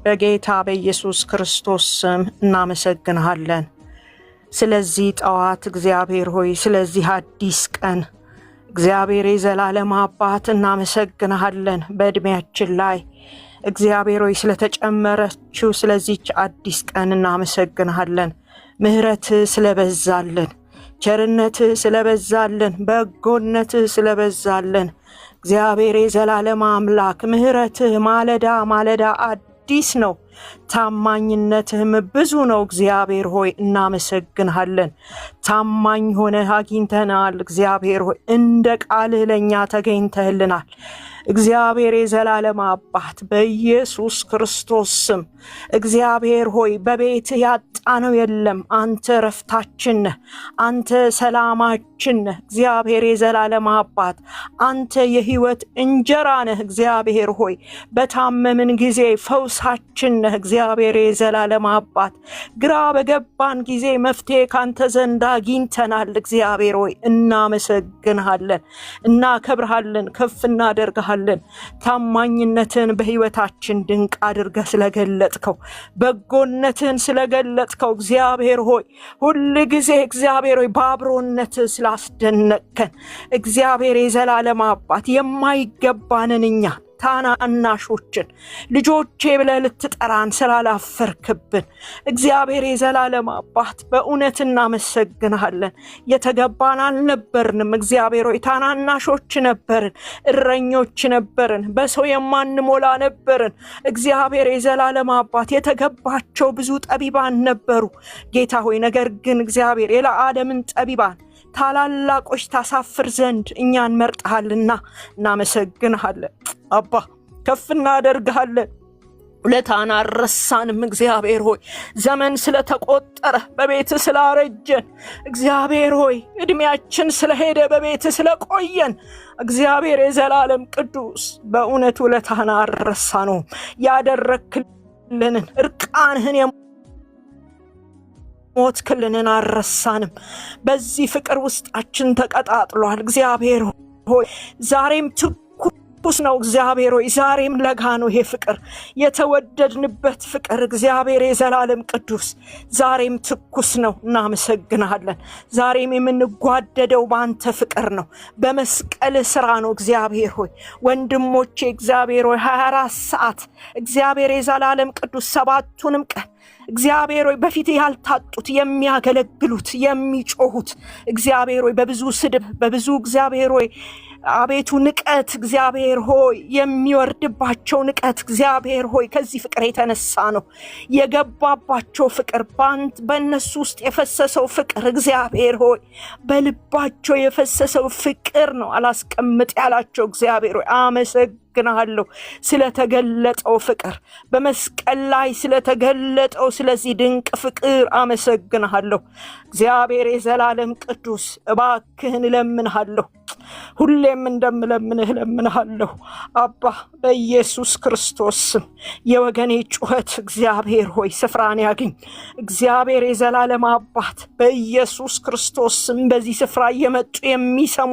በጌታ በኢየሱስ ክርስቶስ ስም እናመሰግንሃለን። ስለዚህ ጠዋት እግዚአብሔር ሆይ ስለዚህ አዲስ ቀን እግዚአብሔር የዘላለም አባት እናመሰግንሃለን። በእድሜያችን ላይ እግዚአብሔር ሆይ ስለተጨመረችው ስለዚህች አዲስ ቀን እናመሰግንሃለን። ምህረት ስለበዛልን፣ ቸርነት ስለበዛልን፣ በጎነት ስለበዛልን እግዚአብሔር የዘላለም አምላክ ምህረትህ ማለዳ ማለዳ አዲስ ነው፣ ታማኝነትህም ብዙ ነው። እግዚአብሔር ሆይ እናመሰግንሃለን። ታማኝ ሆነህ አግኝተናል። እግዚአብሔር ሆይ እንደ ቃልህ ለእኛ ተገኝተህልናል። እግዚአብሔር የዘላለም አባት በኢየሱስ ክርስቶስ ስም እግዚአብሔር ሆይ በቤትህ ያጣነው የለም። አንተ ረፍታችን ነህ፣ አንተ ሰላማችን ነህ። እግዚአብሔር የዘላለም አባት አንተ የህይወት እንጀራ ነህ። እግዚአብሔር ሆይ በታመምን ጊዜ ፈውሳችን ነህ። እግዚአብሔር የዘላለም አባት ግራ በገባን ጊዜ መፍትሄ ካንተ ዘንድ አግኝተናል። እግዚአብሔር ሆይ እናመሰግንሃለን፣ እናከብርሃለን፣ ከፍ እናደርግሃለን። ታማኝነትን በህይወታችን ድንቅ አድርገህ ስለገለጥከው፣ በጎነትን ስለገለጥከው እግዚአብሔር ሆይ ሁሉ ጊዜ እግዚአብሔር ሆይ በአብሮነት ስላስደነቅከን እግዚአብሔር የዘላለም አባት የማይገባንን እኛ ታናናሾችን ልጆቼ ብለህ ልትጠራን ስላላፈርክብን እግዚአብሔር የዘላለም አባት በእውነት እናመሰግንሃለን። የተገባን አልነበርንም። እግዚአብሔር ሆይ ታናናሾች ነበርን፣ እረኞች ነበርን፣ በሰው የማንሞላ ነበርን። እግዚአብሔር የዘላለም አባት የተገባቸው ብዙ ጠቢባን ነበሩ ጌታ ሆይ። ነገር ግን እግዚአብሔር የለዓለምን ጠቢባን ታላላቆች ታሳፍር ዘንድ እኛን መርጠሃልና እናመሰግንሃለን። አባ ከፍ እናደርግሃለን። ውለታህን አልረሳንም። እግዚአብሔር ሆይ ዘመን ስለተቆጠረ በቤት ስላረጀን እግዚአብሔር ሆይ እድሜያችን ስለሄደ በቤት ስለቆየን እግዚአብሔር የዘላለም ቅዱስ በእውነት ውለታህን አልረሳነውም። ያደረክልንን እርቃንህን ሞትክልንን አልረሳንም። በዚህ ፍቅር ውስጣችን ተቀጣጥሏል። እግዚአብሔር ሆይ ዛሬም ትኩስ ነው። እግዚአብሔር ሆይ ዛሬም ለጋ ነው። ይሄ ፍቅር የተወደድንበት ፍቅር እግዚአብሔር የዘላለም ቅዱስ ዛሬም ትኩስ ነው። እናመሰግናለን። ዛሬም የምንጓደደው በአንተ ፍቅር ነው፣ በመስቀል ስራ ነው። እግዚአብሔር ሆይ ወንድሞቼ እግዚአብሔር ሆይ 24 ሰዓት እግዚአብሔር የዘላለም ቅዱስ ሰባቱንም ቀን እግዚአብሔር ሆይ በፊት ያልታጡት የሚያገለግሉት የሚጮሁት እግዚአብሔር ሆይ በብዙ ስድብ በብዙ እግዚአብሔር ሆይ አቤቱ ንቀት እግዚአብሔር ሆይ የሚወርድባቸው ንቀት እግዚአብሔር ሆይ ከዚህ ፍቅር የተነሳ ነው። የገባባቸው ፍቅር በእነሱ ውስጥ የፈሰሰው ፍቅር እግዚአብሔር ሆይ በልባቸው የፈሰሰው ፍቅር ነው አላስቀምጥ ያላቸው። እግዚአብሔር ሆይ አመሰግናለሁ ስለተገለጠው ፍቅር፣ በመስቀል ላይ ስለተገለጠው ስለዚህ ድንቅ ፍቅር አመሰግናለሁ። እግዚአብሔር የዘላለም ቅዱስ እባክህን እለምንሃለሁ፣ ሁሌም እንደምለምንህ እለምንሃለሁ። አባ በኢየሱስ ክርስቶስ ስም የወገኔ ጩኸት እግዚአብሔር ሆይ ስፍራን ያግኝ። እግዚአብሔር የዘላለም አባት በኢየሱስ ክርስቶስ ስም በዚህ ስፍራ እየመጡ የሚሰሙ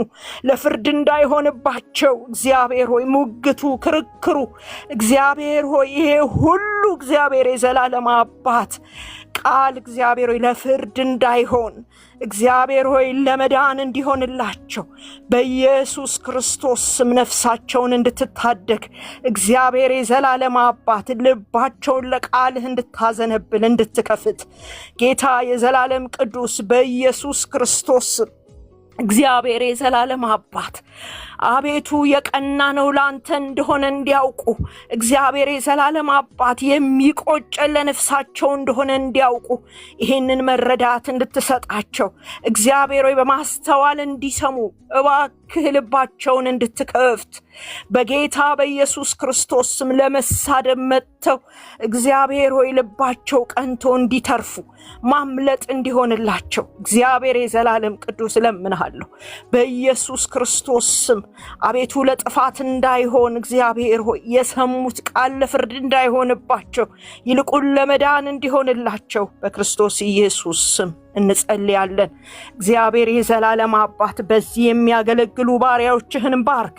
ለፍርድ እንዳይሆንባቸው እግዚአብሔር ሆይ ሙግቱ፣ ክርክሩ እግዚአብሔር ሆይ ይሄ ሁሉ እግዚአብሔር የዘላለም አባት ቃል እግዚአብሔር ሆይ ለፍርድ እንዳይሆን እግዚአብሔር ሆይ ለመዳን እንዲሆንላቸው በኢየሱስ ክርስቶስ ስም ነፍሳቸውን እንድትታደግ እግዚአብሔር የዘላለም አባት ልባቸውን ለቃልህ እንድታዘነብል እንድትከፍት ጌታ የዘላለም ቅዱስ በኢየሱስ ክርስቶስ እግዚአብሔር የዘላለም አባት አቤቱ የቀና ነው ላንተ እንደሆነ እንዲያውቁ እግዚአብሔር የዘላለም አባት የሚቆጨን ለነፍሳቸው እንደሆነ እንዲያውቁ ይሄንን መረዳት እንድትሰጣቸው እግዚአብሔር ሆይ በማስተዋል እንዲሰሙ እባክህ ልባቸውን እንድትከፍት በጌታ በኢየሱስ ክርስቶስ ስም ለመሳደብ መጥተው እግዚአብሔር ሆይ ልባቸው ቀንቶ እንዲተርፉ ማምለጥ እንዲሆንላቸው እግዚአብሔር የዘላለም ቅዱስ ለምንሃለሁ በኢየሱስ ክርስቶስ ስም አቤቱ ለጥፋት እንዳይሆን እግዚአብሔር ሆይ የሰሙት ቃል ለፍርድ እንዳይሆንባቸው ይልቁን ለመዳን እንዲሆንላቸው በክርስቶስ ኢየሱስ ስም እንጸልያለን። እግዚአብሔር የዘላለም አባት በዚህ የሚያገለግሉ ባሪያዎችህን ባርክ።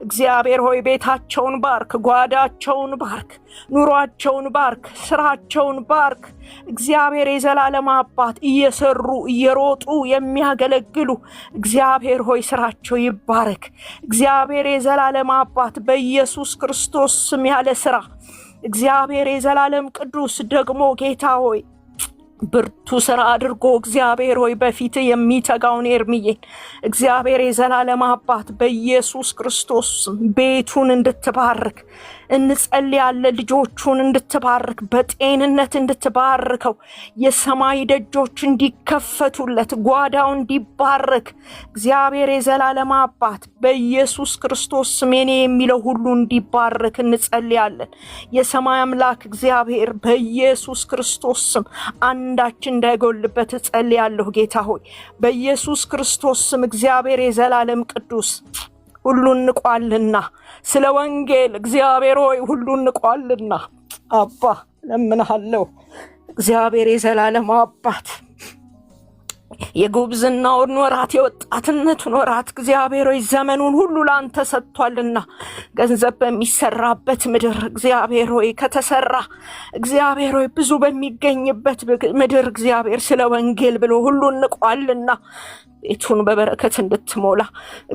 እግዚአብሔር ሆይ ቤታቸውን ባርክ፣ ጓዳቸውን ባርክ፣ ኑሯቸውን ባርክ፣ ስራቸውን ባርክ። እግዚአብሔር የዘላለም አባት እየሰሩ እየሮጡ የሚያገለግሉ እግዚአብሔር ሆይ ስራቸው ይባረክ። እግዚአብሔር የዘላለም አባት በኢየሱስ ክርስቶስ ስም ያለ ስራ እግዚአብሔር የዘላለም ቅዱስ ደግሞ ጌታ ሆይ ብርቱ ስራ አድርጎ እግዚአብሔር ሆይ በፊት የሚተጋውን ኤርሚዬን እግዚአብሔር የዘላለም አባት በኢየሱስ ክርስቶስ ቤቱን እንድትባርክ እንጸልያለን። ልጆቹን እንድትባርክ በጤንነት እንድትባርከው የሰማይ ደጆች እንዲከፈቱለት ጓዳው እንዲባረክ እግዚአብሔር የዘላለም አባት በኢየሱስ ክርስቶስ ስም የኔ የሚለው ሁሉ እንዲባረክ እንጸልያለን። የሰማይ አምላክ እግዚአብሔር በኢየሱስ ክርስቶስ ስም አንዳች እንዳይጎልበት እጸልያለሁ። ጌታ ሆይ በኢየሱስ ክርስቶስ ስም እግዚአብሔር የዘላለም ቅዱስ ሁሉን ንቋልና ስለ ወንጌል እግዚአብሔር ሆይ ሁሉን ንቋልና አባ ለምንሃለሁ። እግዚአብሔር የዘላለም አባት የጉብዝናውን ወራት የወጣትነቱን ወራት እግዚአብሔር ሆይ ዘመኑን ሁሉ ላንተ ሰጥቷልና ገንዘብ በሚሰራበት ምድር እግዚአብሔር ሆይ ከተሰራ እግዚአብሔር ሆይ ብዙ በሚገኝበት ምድር እግዚአብሔር ስለ ወንጌል ብሎ ሁሉን ንቋልና ቤቱን በበረከት እንድትሞላ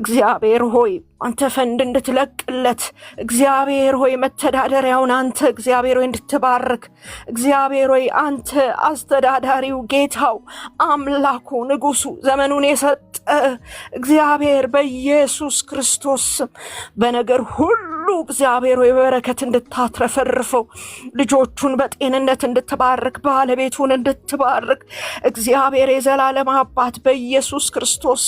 እግዚአብሔር ሆይ አንተ ፈንድ እንድትለቅለት እግዚአብሔር ሆይ መተዳደሪያውን አንተ እግዚአብሔር ሆይ እንድትባርክ እግዚአብሔር ሆይ አንተ አስተዳዳሪው ጌታው አምላኩ ንጉሱ ዘመኑን የሰጠ እግዚአብሔር በኢየሱስ ክርስቶስ በነገር ሁሉ እግዚአብሔር ሆይ በረከት እንድታትረፈርፈው ልጆቹን በጤንነት እንድትባርክ ባለቤቱን እንድትባርክ እግዚአብሔር የዘላለም አባት በኢየሱስ ክርስቶስ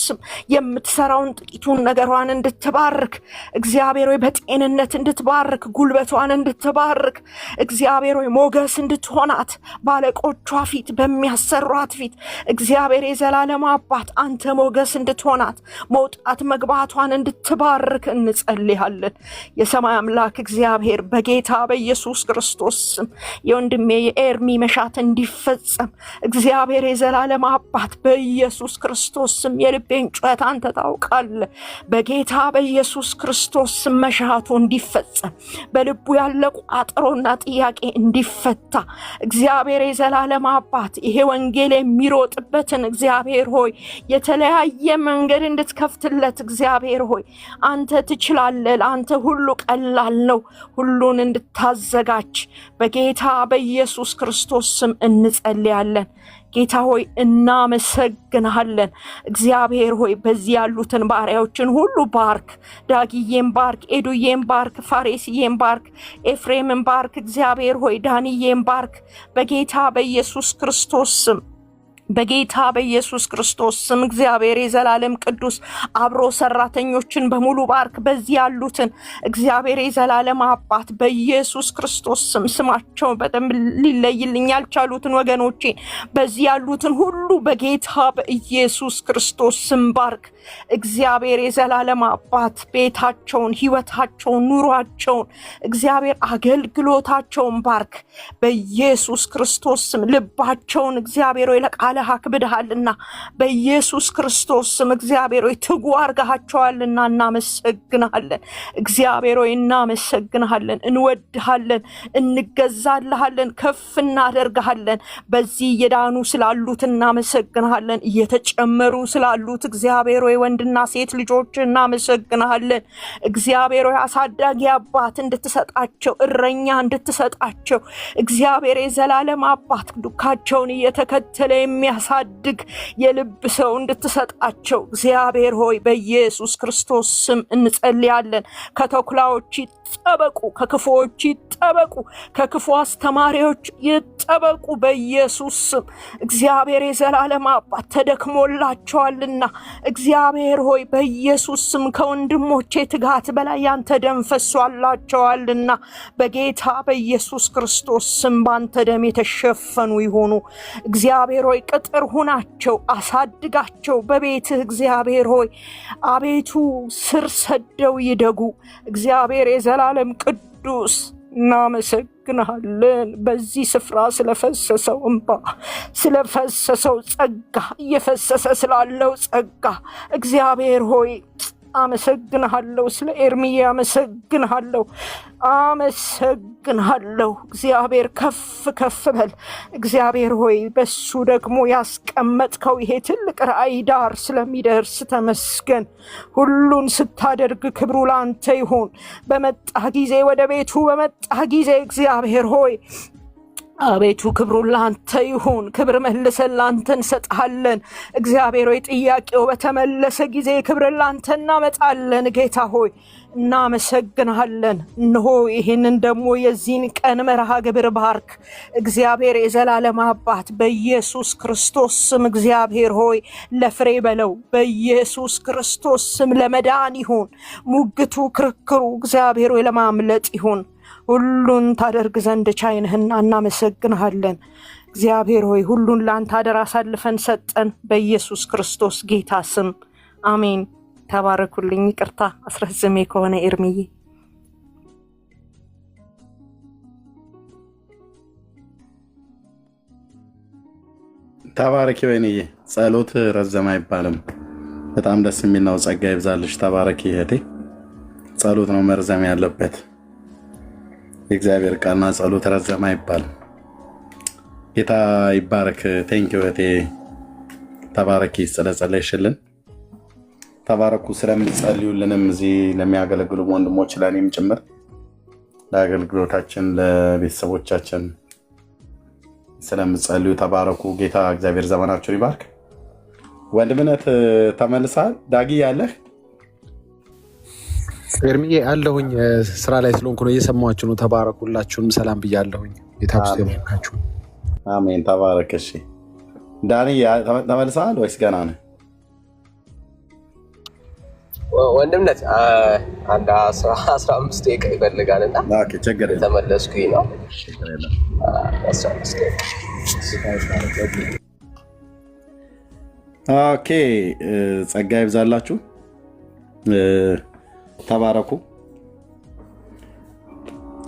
የምትሰራውን ጥቂቱን ነገሯን እንድትባርክ እግዚአብሔር ሆይ በጤንነት እንድትባርክ ጉልበቷን እንድትባርክ እግዚአብሔር ሆይ ሞገስ እንድትሆናት ባለቆቿ ፊት በሚያሰሯት ፊት እግዚአብሔር የዘላለም አባት አንተ ሞገስ እንድትሆናት መውጣት መግባቷን እንድትባርክ እንጸልያለን። የሰማይ አምላክ እግዚአብሔር በጌታ በኢየሱስ ክርስቶስ የወንድሜ የኤርሚ መሻት እንዲፈጸም እግዚአብሔር የዘላለም አባት በኢየሱስ ክርስቶስ የልቤን ጩኸት አንተ ታውቃለህ። በጌታ በኢየሱስ ክርስቶስ መሻቱ እንዲፈጸም በልቡ ያለ ቋጠሮና ጥያቄ እንዲፈታ እግዚአብሔር የዘላለም አባት ይሄ ወንጌል የሚሮጥበትን እግዚአብሔር ሆይ የተለያየ መንገድ እንድትከፍትለት እግዚአብሔር ሆይ አንተ ትችላለህ። አንተ ሁሉ ቀላል ነው። ሁሉን እንድታዘጋጅ በጌታ በኢየሱስ ክርስቶስ ስም እንጸልያለን። ጌታ ሆይ እናመሰግናለን። እግዚአብሔር ሆይ በዚህ ያሉትን ባሪያዎችን ሁሉ ባርክ። ዳጊዬን ባርክ፣ ኤዱዬን ባርክ፣ ፋሬስዬን ባርክ፣ ኤፍሬምን ባርክ። እግዚአብሔር ሆይ ዳንዬን ባርክ በጌታ በኢየሱስ ክርስቶስ ስም በጌታ በኢየሱስ ክርስቶስ ስም እግዚአብሔር የዘላለም ቅዱስ አብሮ ሰራተኞችን በሙሉ ባርክ። በዚህ ያሉትን እግዚአብሔር የዘላለም አባት በኢየሱስ ክርስቶስ ስም ስማቸው በደንብ ሊለይልኝ ያልቻሉትን ወገኖቼ በዚህ ያሉትን ሁሉ በጌታ በኢየሱስ ክርስቶስ ስም ባርክ። እግዚአብሔር የዘላለም አባት ቤታቸውን፣ ህይወታቸውን፣ ኑሯቸውን እግዚአብሔር አገልግሎታቸውን ባርክ በኢየሱስ ክርስቶስ ስም። ልባቸውን እግዚአብሔር ወይ ለቃለ አክብደሃልና በኢየሱስ ክርስቶስ ስም እግዚአብሔር ሆይ ትጉ አርጋቸዋልና እናመሰግናለን። እግዚአብሔር ሆይ እናመሰግናለን፣ እንወድሃለን፣ እንገዛልሃለን፣ ከፍ እናደርግሃለን። በዚህ የዳኑ ስላሉት እናመሰግናለን፣ እየተጨመሩ ስላሉት እግዚአብሔር ሆይ ወንድና ሴት ልጆች እናመሰግናለን። እግዚአብሔር ሆይ አሳዳጊ አባት እንድትሰጣቸው፣ እረኛ እንድትሰጣቸው እግዚአብሔር የዘላለም አባት ዱካቸውን እየተከተለ የሚያሳድግ የልብ ሰው እንድትሰጣቸው እግዚአብሔር ሆይ በኢየሱስ ክርስቶስ ስም እንጸልያለን። ከተኩላዎች ይጠበቁ፣ ከክፉዎች ይጠበቁ፣ ከክፉ አስተማሪዎች ይጠበቁ በኢየሱስ ስም። እግዚአብሔር የዘላለም አባት ተደክሞላቸዋልና እግዚአብሔር ሆይ በኢየሱስ ስም ከወንድሞቼ ትጋት በላይ ያንተ ደም ፈሷላቸዋልና በጌታ በኢየሱስ ክርስቶስ ስም ባንተ ደም የተሸፈኑ ይሆኑ። እግዚአብሔር ሆይ ቅጥር ሁናቸው፣ አሳድጋቸው በቤትህ እግዚአብሔር ሆይ አቤቱ ስር ሰደው ይደጉ። እግዚአብሔር የዘላለም ቅዱስ እናመሰግናለን በዚህ ስፍራ ስለፈሰሰው እንባ፣ ስለፈሰሰው ጸጋ፣ እየፈሰሰ ስላለው ጸጋ እግዚአብሔር ሆይ አመሰግንሃለሁ። ስለ ኤርምዬ አመሰግንሃለሁ። እግዚአብሔር ከፍ ከፍ በል። እግዚአብሔር ሆይ በሱ ደግሞ ያስቀመጥከው ይሄ ትልቅ ራእይ ዳር ስለሚደርስ ተመስገን። ሁሉን ስታደርግ ክብሩ ላንተ ይሁን። በመጣ ጊዜ ወደ ቤቱ በመጣ ጊዜ እግዚአብሔር ሆይ አቤቱ ክብሩ ላንተ ይሁን። ክብር መልሰን ላንተ እንሰጣለን። እግዚአብሔር ሆይ ጥያቄው በተመለሰ ጊዜ ክብር ላንተ እናመጣለን። ጌታ ሆይ እናመሰግናለን። እነሆ ይህንን ደግሞ የዚህን ቀን መርሃ ግብር ባርክ። እግዚአብሔር የዘላለም አባት በኢየሱስ ክርስቶስ ስም እግዚአብሔር ሆይ ለፍሬ በለው። በኢየሱስ ክርስቶስ ስም ለመዳን ይሁን። ሙግቱ ክርክሩ እግዚአብሔር ሆይ ለማምለጥ ይሁን። ሁሉን ታደርግ ዘንድ ቻይነህና እናመሰግንሃለን። እግዚአብሔር ሆይ ሁሉን ላንተ አደራ አሳልፈን ሰጠን በኢየሱስ ክርስቶስ ጌታ ስም አሜን። ተባረኩልኝ። ይቅርታ አስረዝሜ ከሆነ ኤርምዬ። ተባረኪ ወይንዬ። ጸሎት ረዘም አይባልም። በጣም ደስ የሚል ነው። ጸጋ ይብዛልሽ። ተባረኪ እህቴ። ጸሎት ነው መርዘም ያለበት። የእግዚአብሔር ቃልና ጸሎት ረዘም አይባልም። ጌታ ይባረክ። ቴንኪው እህቴ። ተባረኪ ስለጸለይሽልን። ተባረኩ። ስለምትጸልዩልንም እዚህ ለሚያገለግሉ ወንድሞች ለእኔም ጭምር ለአገልግሎታችን ለቤተሰቦቻችን ስለምትጸልዩ ተባረኩ። ጌታ እግዚአብሔር ዘመናችሁን ይባርክ። ወንድምነት ተመልሳል። ዳጊ ያለህ ኤርምዬ አለሁኝ። ስራ ላይ ስለሆንኩ ነው፣ እየሰማችሁ ነው። ተባረኩላችሁንም ሰላም ብያለሁኝ። ጌታችሁ ይባርካችሁ። አሜን። ተባረክ። እሺ ዳኒ ተመልሰሃል ወይስ ገና ነህ? ወንድምነት አንድ 15 ደቂቃ ይፈልጋልና ተመለስኩኝ ነው። ኦኬ። ጸጋ ይብዛላችሁ። ተባረኩ።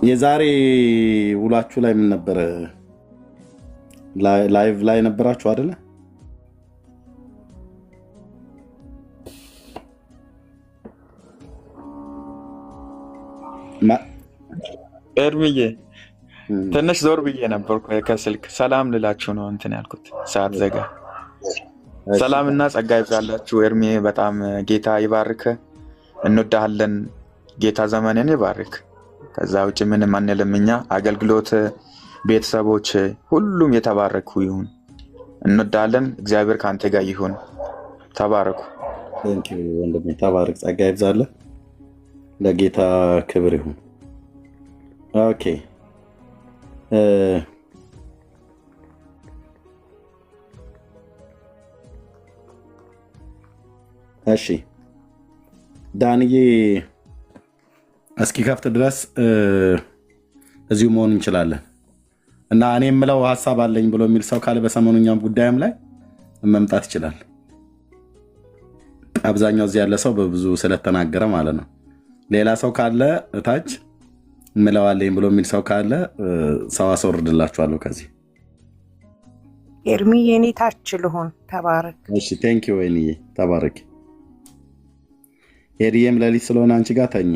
የዛሬ ውላችሁ ላይ ምን ነበረ? ላይቭ ላይ ነበራችሁ አይደለ? ኤርምዬ ትንሽ ዞር ብዬ ነበርኩ ከስልክ። ሰላም ልላችሁ ነው እንትን ያልኩት ሰዓት ዘጋ። ሰላምና ጸጋ ይብዛላችሁ ኤርሚ። በጣም ጌታ ይባርክ። እንወዳለን። ጌታ ዘመንን ይባርክ። ከዛ ውጭ ምንም አንልም እኛ። አገልግሎት ቤተሰቦች ሁሉም የተባረኩ ይሁን። እንወዳለን። እግዚአብሔር ካንተ ጋር ይሁን። ተባረኩ። ቴንኪው ወንድሜ። ተባረክ። ጸጋ ይብዛልህ። ለጌታ ክብር ይሁን። ኦኬ እሺ ዳንዬ እስኪ ከፍት ድረስ እዚሁ መሆን እንችላለን እና እኔ የምለው ሀሳብ አለኝ ብሎ የሚል ሰው ካለ በሰሞኑኛም ጉዳይም ላይ መምጣት ይችላል። አብዛኛው እዚህ ያለ ሰው በብዙ ስለተናገረ ማለት ነው። ሌላ ሰው ካለ እታች የምለው አለኝ ብሎ የሚል ሰው ካለ ሰው አስወርድላችኋለሁ ከዚህ። ኤርሚ የኔ ታች ልሆን። ተባረክ። እሺ ቴንክ ዩ ወይንዬ። ተባረክ። ሄድዬም ለሊት ስለሆነ አንቺ ጋር ተኝ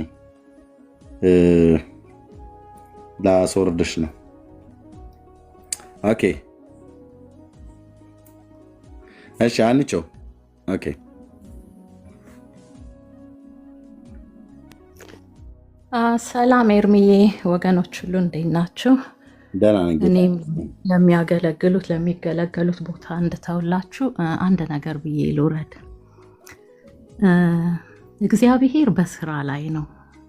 ላስወርድሽ ነው። ኦኬ እሺ አንቺው ኦኬ ሰላም ኤርሚዬ፣ ወገኖች ሁሉ እንዴት ናችሁ? ደህና ነኝ ጌታ። እኔም ለሚገለገሉት ቦታ እንድተውላችሁ አንድ ነገር ብዬ ልውረድ። እግዚአብሔር በስራ ላይ ነው።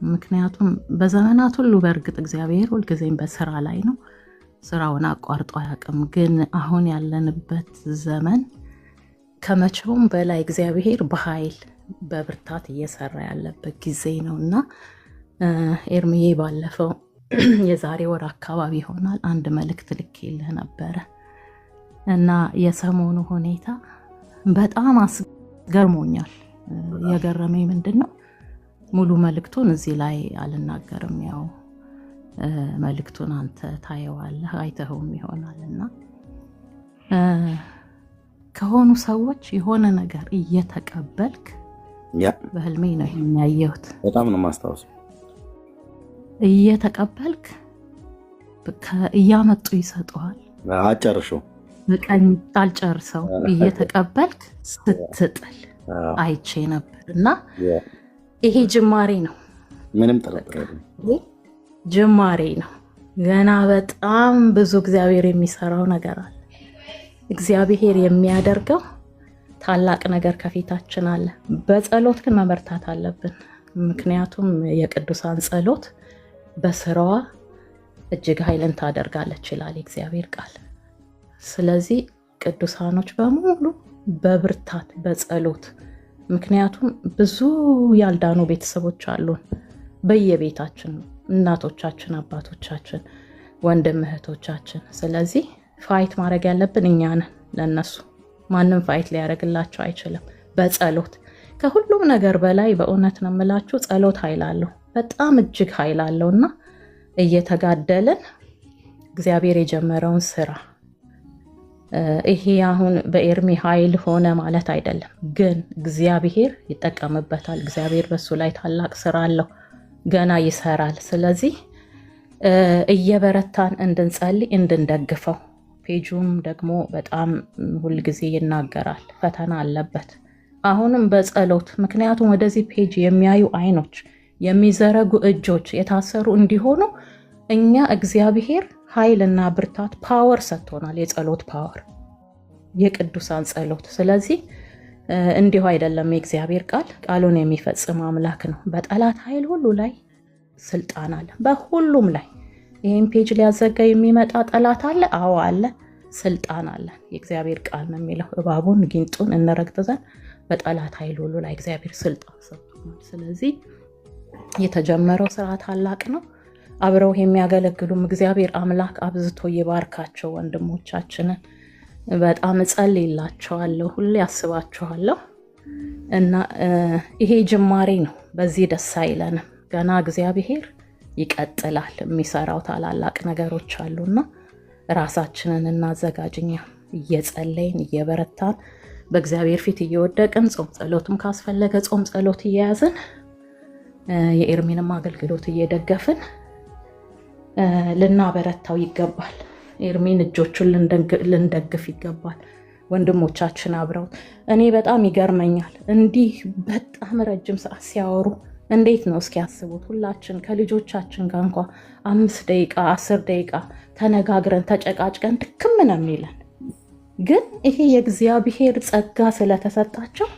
ምክንያቱም በዘመናት ሁሉ በእርግጥ እግዚአብሔር ሁልጊዜም በስራ ላይ ነው። ስራውን አቋርጦ አያውቅም። ግን አሁን ያለንበት ዘመን ከመቼውም በላይ እግዚአብሔር በኃይል በብርታት እየሰራ ያለበት ጊዜ ነው እና ኤርሚዬ ባለፈው የዛሬ ወር አካባቢ ይሆናል አንድ መልእክት ልኬልህ ነበረ እና የሰሞኑ ሁኔታ በጣም አስገርሞኛል። የገረመኝ ምንድን ነው? ሙሉ መልእክቱን እዚህ ላይ አልናገርም። ያው መልእክቱን አንተ ታየዋለህ አይተኸውም ይሆናል እና ከሆኑ ሰዎች የሆነ ነገር እየተቀበልክ በህልሜ ነው የሚያየሁት። በጣም ነው ማስታወስ። እየተቀበልክ እያመጡ ይሰጡሃል። አጨርሾ በቀኝ ታልጨርሰው እየተቀበልክ ስትጥል አይቼ ነበር እና ይሄ ጅማሬ ነው። ምንም ጥርጥር የለም፣ ጅማሬ ነው። ገና በጣም ብዙ እግዚአብሔር የሚሰራው ነገር አለ። እግዚአብሔር የሚያደርገው ታላቅ ነገር ከፊታችን አለ። በጸሎት ግን መበርታት አለብን። ምክንያቱም የቅዱሳን ጸሎት በስራዋ እጅግ ኃይልን ታደርጋለች ይላል የእግዚአብሔር ቃል። ስለዚህ ቅዱሳኖች በሙሉ በብርታት በጸሎት፣ ምክንያቱም ብዙ ያልዳኑ ቤተሰቦች አሉን በየቤታችን፣ እናቶቻችን፣ አባቶቻችን፣ ወንድም እህቶቻችን። ስለዚህ ፋይት ማድረግ ያለብን እኛ ነን ለነሱ። ማንም ፋይት ሊያደርግላቸው አይችልም። በጸሎት ከሁሉም ነገር በላይ በእውነት ነው የምላችሁ ጸሎት ኃይል አለው፣ በጣም እጅግ ኃይል አለው እና እየተጋደልን እግዚአብሔር የጀመረውን ስራ ይሄ አሁን በኤርሚ ኃይል ሆነ ማለት አይደለም፣ ግን እግዚአብሔር ይጠቀምበታል። እግዚአብሔር በሱ ላይ ታላቅ ስራ አለው፣ ገና ይሰራል። ስለዚህ እየበረታን እንድንጸልይ እንድንደግፈው። ፔጁም ደግሞ በጣም ሁልጊዜ ይናገራል፣ ፈተና አለበት። አሁንም በጸሎት ምክንያቱም ወደዚህ ፔጅ የሚያዩ አይኖች፣ የሚዘረጉ እጆች የታሰሩ እንዲሆኑ እኛ እግዚአብሔር ኃይልና ብርታት ፓወር ሰጥቶናል። የጸሎት ፓወር፣ የቅዱሳን ጸሎት። ስለዚህ እንዲሁ አይደለም። የእግዚአብሔር ቃል ቃሉን የሚፈጽም አምላክ ነው። በጠላት ኃይል ሁሉ ላይ ስልጣን አለ፣ በሁሉም ላይ። ይህን ፔጅ ሊያዘጋ የሚመጣ ጠላት አለ? አዎ አለ። ስልጣን አለ። የእግዚአብሔር ቃል ነው የሚለው እባቡን ጊንጡን እንረግጥ ዘንድ በጠላት ኃይል ሁሉ ላይ እግዚአብሔር ስልጣን ሰጥቶናል። ስለዚህ የተጀመረው ስራ ታላቅ ነው። አብረው የሚያገለግሉም እግዚአብሔር አምላክ አብዝቶ ይባርካቸው። ወንድሞቻችንን በጣም እጸልይላቸዋለሁ፣ ሁሌ ያስባቸዋለሁ እና ይሄ ጅማሬ ነው። በዚህ ደስ አይለንም። ገና እግዚአብሔር ይቀጥላል። የሚሰራው ታላላቅ ነገሮች አሉና ራሳችንን እናዘጋጅኛ፣ እየጸለይን እየበረታን በእግዚአብሔር ፊት እየወደቅን ጾም ጸሎትም ካስፈለገ ጾም ጸሎት እየያዝን የኤርሚንም አገልግሎት እየደገፍን ልናበረታው ይገባል። ኤርሚን እጆቹን ልንደግፍ ይገባል። ወንድሞቻችን አብረው እኔ በጣም ይገርመኛል። እንዲህ በጣም ረጅም ሰዓት ሲያወሩ እንዴት ነው እስኪ ያስቡት። ሁላችን ከልጆቻችን ጋር እንኳ 5 ደቂቃ 10 ደቂቃ ተነጋግረን ተጨቃጭቀን ድክም ነው የሚለን። ግን ይሄ የእግዚአብሔር ጸጋ ስለተሰጣቸው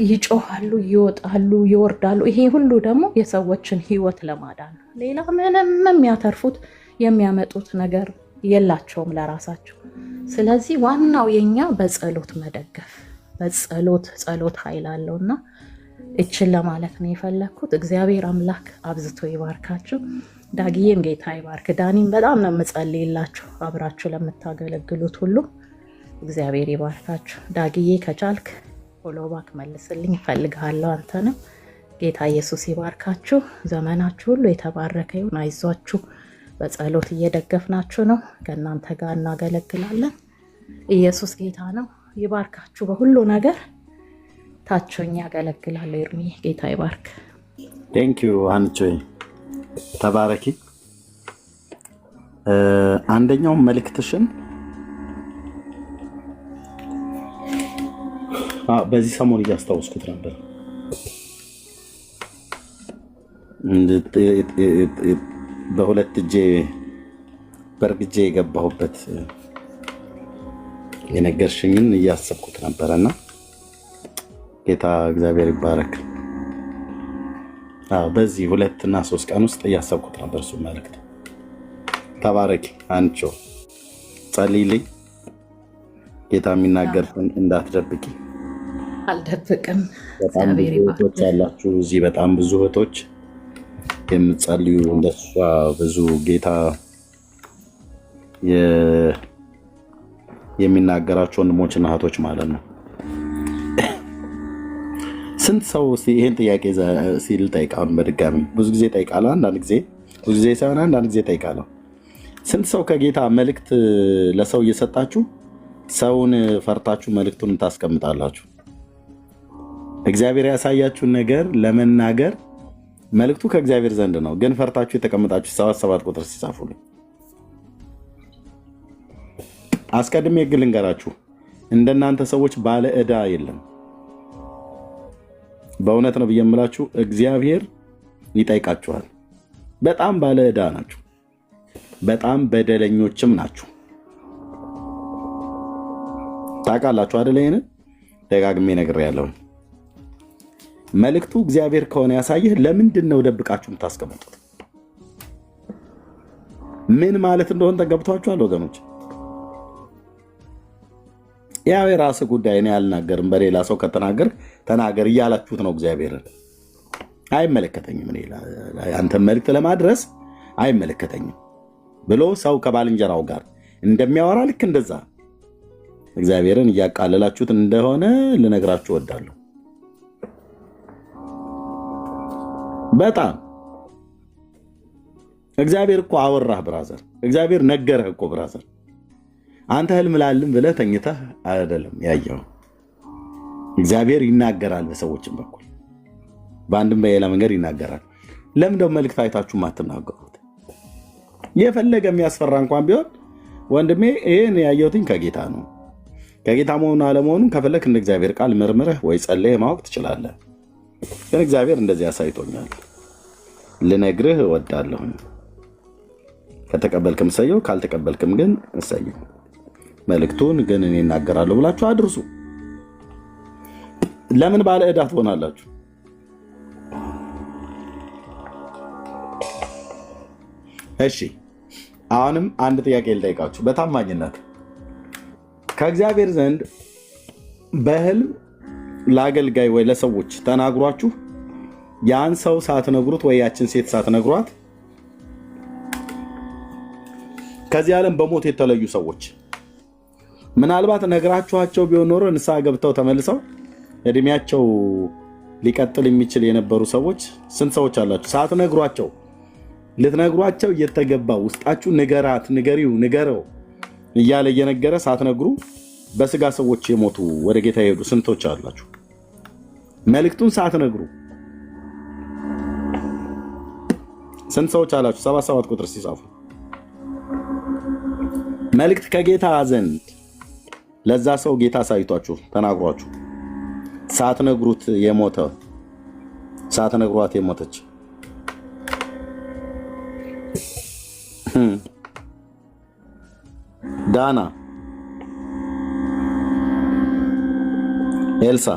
ይጮሃሉ፣ ይወጣሉ፣ ይወርዳሉ። ይሄ ሁሉ ደግሞ የሰዎችን ህይወት ለማዳን ነው። ሌላ ምንም የሚያተርፉት የሚያመጡት ነገር የላቸውም ለራሳቸው። ስለዚህ ዋናው የኛ በጸሎት መደገፍ፣ ጸሎት ኃይል አለውና እችን ለማለት ነው የፈለኩት። እግዚአብሔር አምላክ አብዝቶ ይባርካችሁ። ዳጊዬም ጌታ ይባርክ። ዳኒም በጣም ነው የምጸልይላችሁ። አብራችሁ ለምታገለግሉት ሁሉ እግዚአብሔር ይባርካችሁ። ዳጊዬ ከቻልክ ፎሎባክ መልስልኝ እፈልግሃለሁ። አንተንም ጌታ ኢየሱስ ይባርካችሁ። ዘመናችሁ ሁሉ የተባረከ ይሁን። አይዟችሁ። በጸሎት እየደገፍናችሁ ነው። ከእናንተ ጋር እናገለግላለን። ኢየሱስ ጌታ ነው። ይባርካችሁ በሁሉ ነገር። ታቾኝ ያገለግላለሁ። ኤርሚ ጌታ ይባርክ። ቴንክ ዩ አንቺ ተባረኪ። አንደኛው መልእክትሽን በዚህ ሰሞን እያስታወስኩት ነበር። በሁለት እጄ በርግጄ የገባሁበት የነገርሽኝን እያሰብኩት ነበርና ጌታ እግዚአብሔር ይባረክ። በዚህ 2 እና 3 ቀን ውስጥ እያሰብኩት ነበር እሱ መልእክት። ተባረኪ አንቺ ጸልይልኝ። ጌታ የሚናገርን እንዳትደብቂ። አልደብቅም። በጣም ብዙ እህቶች ያላችሁ እዚህ፣ በጣም ብዙ እህቶች የምትጸልዩ እንደሷ ብዙ ጌታ የሚናገራቸው ወንድሞችና እህቶች ማለት ነው። ስንት ሰው ይሄን ጥያቄ ሲል ጠይቃለሁ። በድጋሚ ብዙ ጊዜ ጠይቃለሁ። አንዳንድ ጊዜ ብዙ ጊዜ ሳይሆን አንዳንድ ጊዜ ጠይቃለሁ። ስንት ሰው ከጌታ መልእክት ለሰው እየሰጣችሁ ሰውን ፈርታችሁ መልእክቱን ታስቀምጣላችሁ? እግዚአብሔር ያሳያችሁን ነገር ለመናገር መልእክቱ ከእግዚአብሔር ዘንድ ነው፣ ግን ፈርታችሁ የተቀመጣችሁ 7 ቁጥር ሲጻፉልኝ አስቀድሜ ግን ልንገራችሁ፣ እንደናንተ ሰዎች ባለ ዕዳ የለም። በእውነት ነው ብዬ የምላችሁ፣ እግዚአብሔር ይጠይቃችኋል። በጣም ባለ ዕዳ ናችሁ፣ በጣም በደለኞችም ናችሁ። ታውቃላችሁ አይደል? ይሄን ደጋግሜ ነግሬያለሁ። መልእክቱ እግዚአብሔር ከሆነ ያሳየህ፣ ለምንድን ነው ደብቃችሁ የምታስቀምጡት? ምን ማለት እንደሆነ ተገብቷችኋል ወገኖች? ያው የራስ ጉዳይ ነው፣ ያልናገርም በሌላ ሰው ከተናገር ተናገር እያላችሁት ነው። እግዚአብሔርን አይመለከተኝም፣ እኔ አንተ መልእክት ለማድረስ አይመለከተኝም ብሎ ሰው ከባልንጀራው ጋር እንደሚያወራ ልክ እንደዛ እግዚአብሔርን እያቃለላችሁት እንደሆነ ልነግራችሁ እወዳለሁ። በጣም እግዚአብሔር እኮ አወራህ ብራዘር፣ እግዚአብሔር ነገረህ እኮ ብራዘር። አንተ ህልም ላልም ብለህ ተኝተህ አይደለም ያየው። እግዚአብሔር ይናገራል በሰዎችም በኩል በአንድም በሌላ መንገድ ይናገራል። ለምን ደግሞ መልእክት አይታችሁ ማትናገሩት? የፈለገ የሚያስፈራ እንኳን ቢሆን ወንድሜ ይሄን ያየሁትኝ ከጌታ ነው፣ ከጌታ መሆኑን አለመሆኑን ከፈለክ እንደ እግዚአብሔር ቃል መርምረህ ወይ ጸልየህ ማወቅ ትችላለህ። ግን እግዚአብሔር እንደዚህ አሳይቶኛል፣ ልነግርህ እወዳለሁ። ከተቀበልክም እሰየው፣ ካልተቀበልክም ግን እሰየው። መልእክቱን ግን እኔ እናገራለሁ ብላችሁ አድርሱ። ለምን ባለ ዕዳ ትሆናላችሁ? እሺ አሁንም አንድ ጥያቄ ልጠይቃችሁ በታማኝነት። ከእግዚአብሔር ዘንድ በህልም ለአገልጋይ ወይ ለሰዎች ተናግሯችሁ ያን ሰው ሳትነግሩት ወይ ያችን ሴት ሳትነግሯት ከዚህ ዓለም በሞት የተለዩ ሰዎች ምናልባት ነግራችኋቸው ቢሆን ኖሮ ንስሐ ገብተው ተመልሰው እድሜያቸው ሊቀጥል የሚችል የነበሩ ሰዎች ስንት ሰዎች አላችሁ? ሳትነግሯቸው ልትነግሯቸው እየተገባ ውስጣችሁ ንገራት፣ ንገሪው፣ ንገረው እያለ እየነገረ ሳትነግሩ በስጋ ሰዎች የሞቱ ወደ ጌታ የሄዱ ስንቶች አላችሁ? መልእክቱን ሳትነግሩ ስንት ሰዎች አላችሁ? 7 ቁጥር ሲጻፉ መልእክት ከጌታ ዘንድ ለዛ ሰው ጌታ ሳይቷችሁ ተናግሯችሁ ሳትነግሩት የሞተ ሳትነግሯት የሞተች ዳና፣ ኤልሳ፣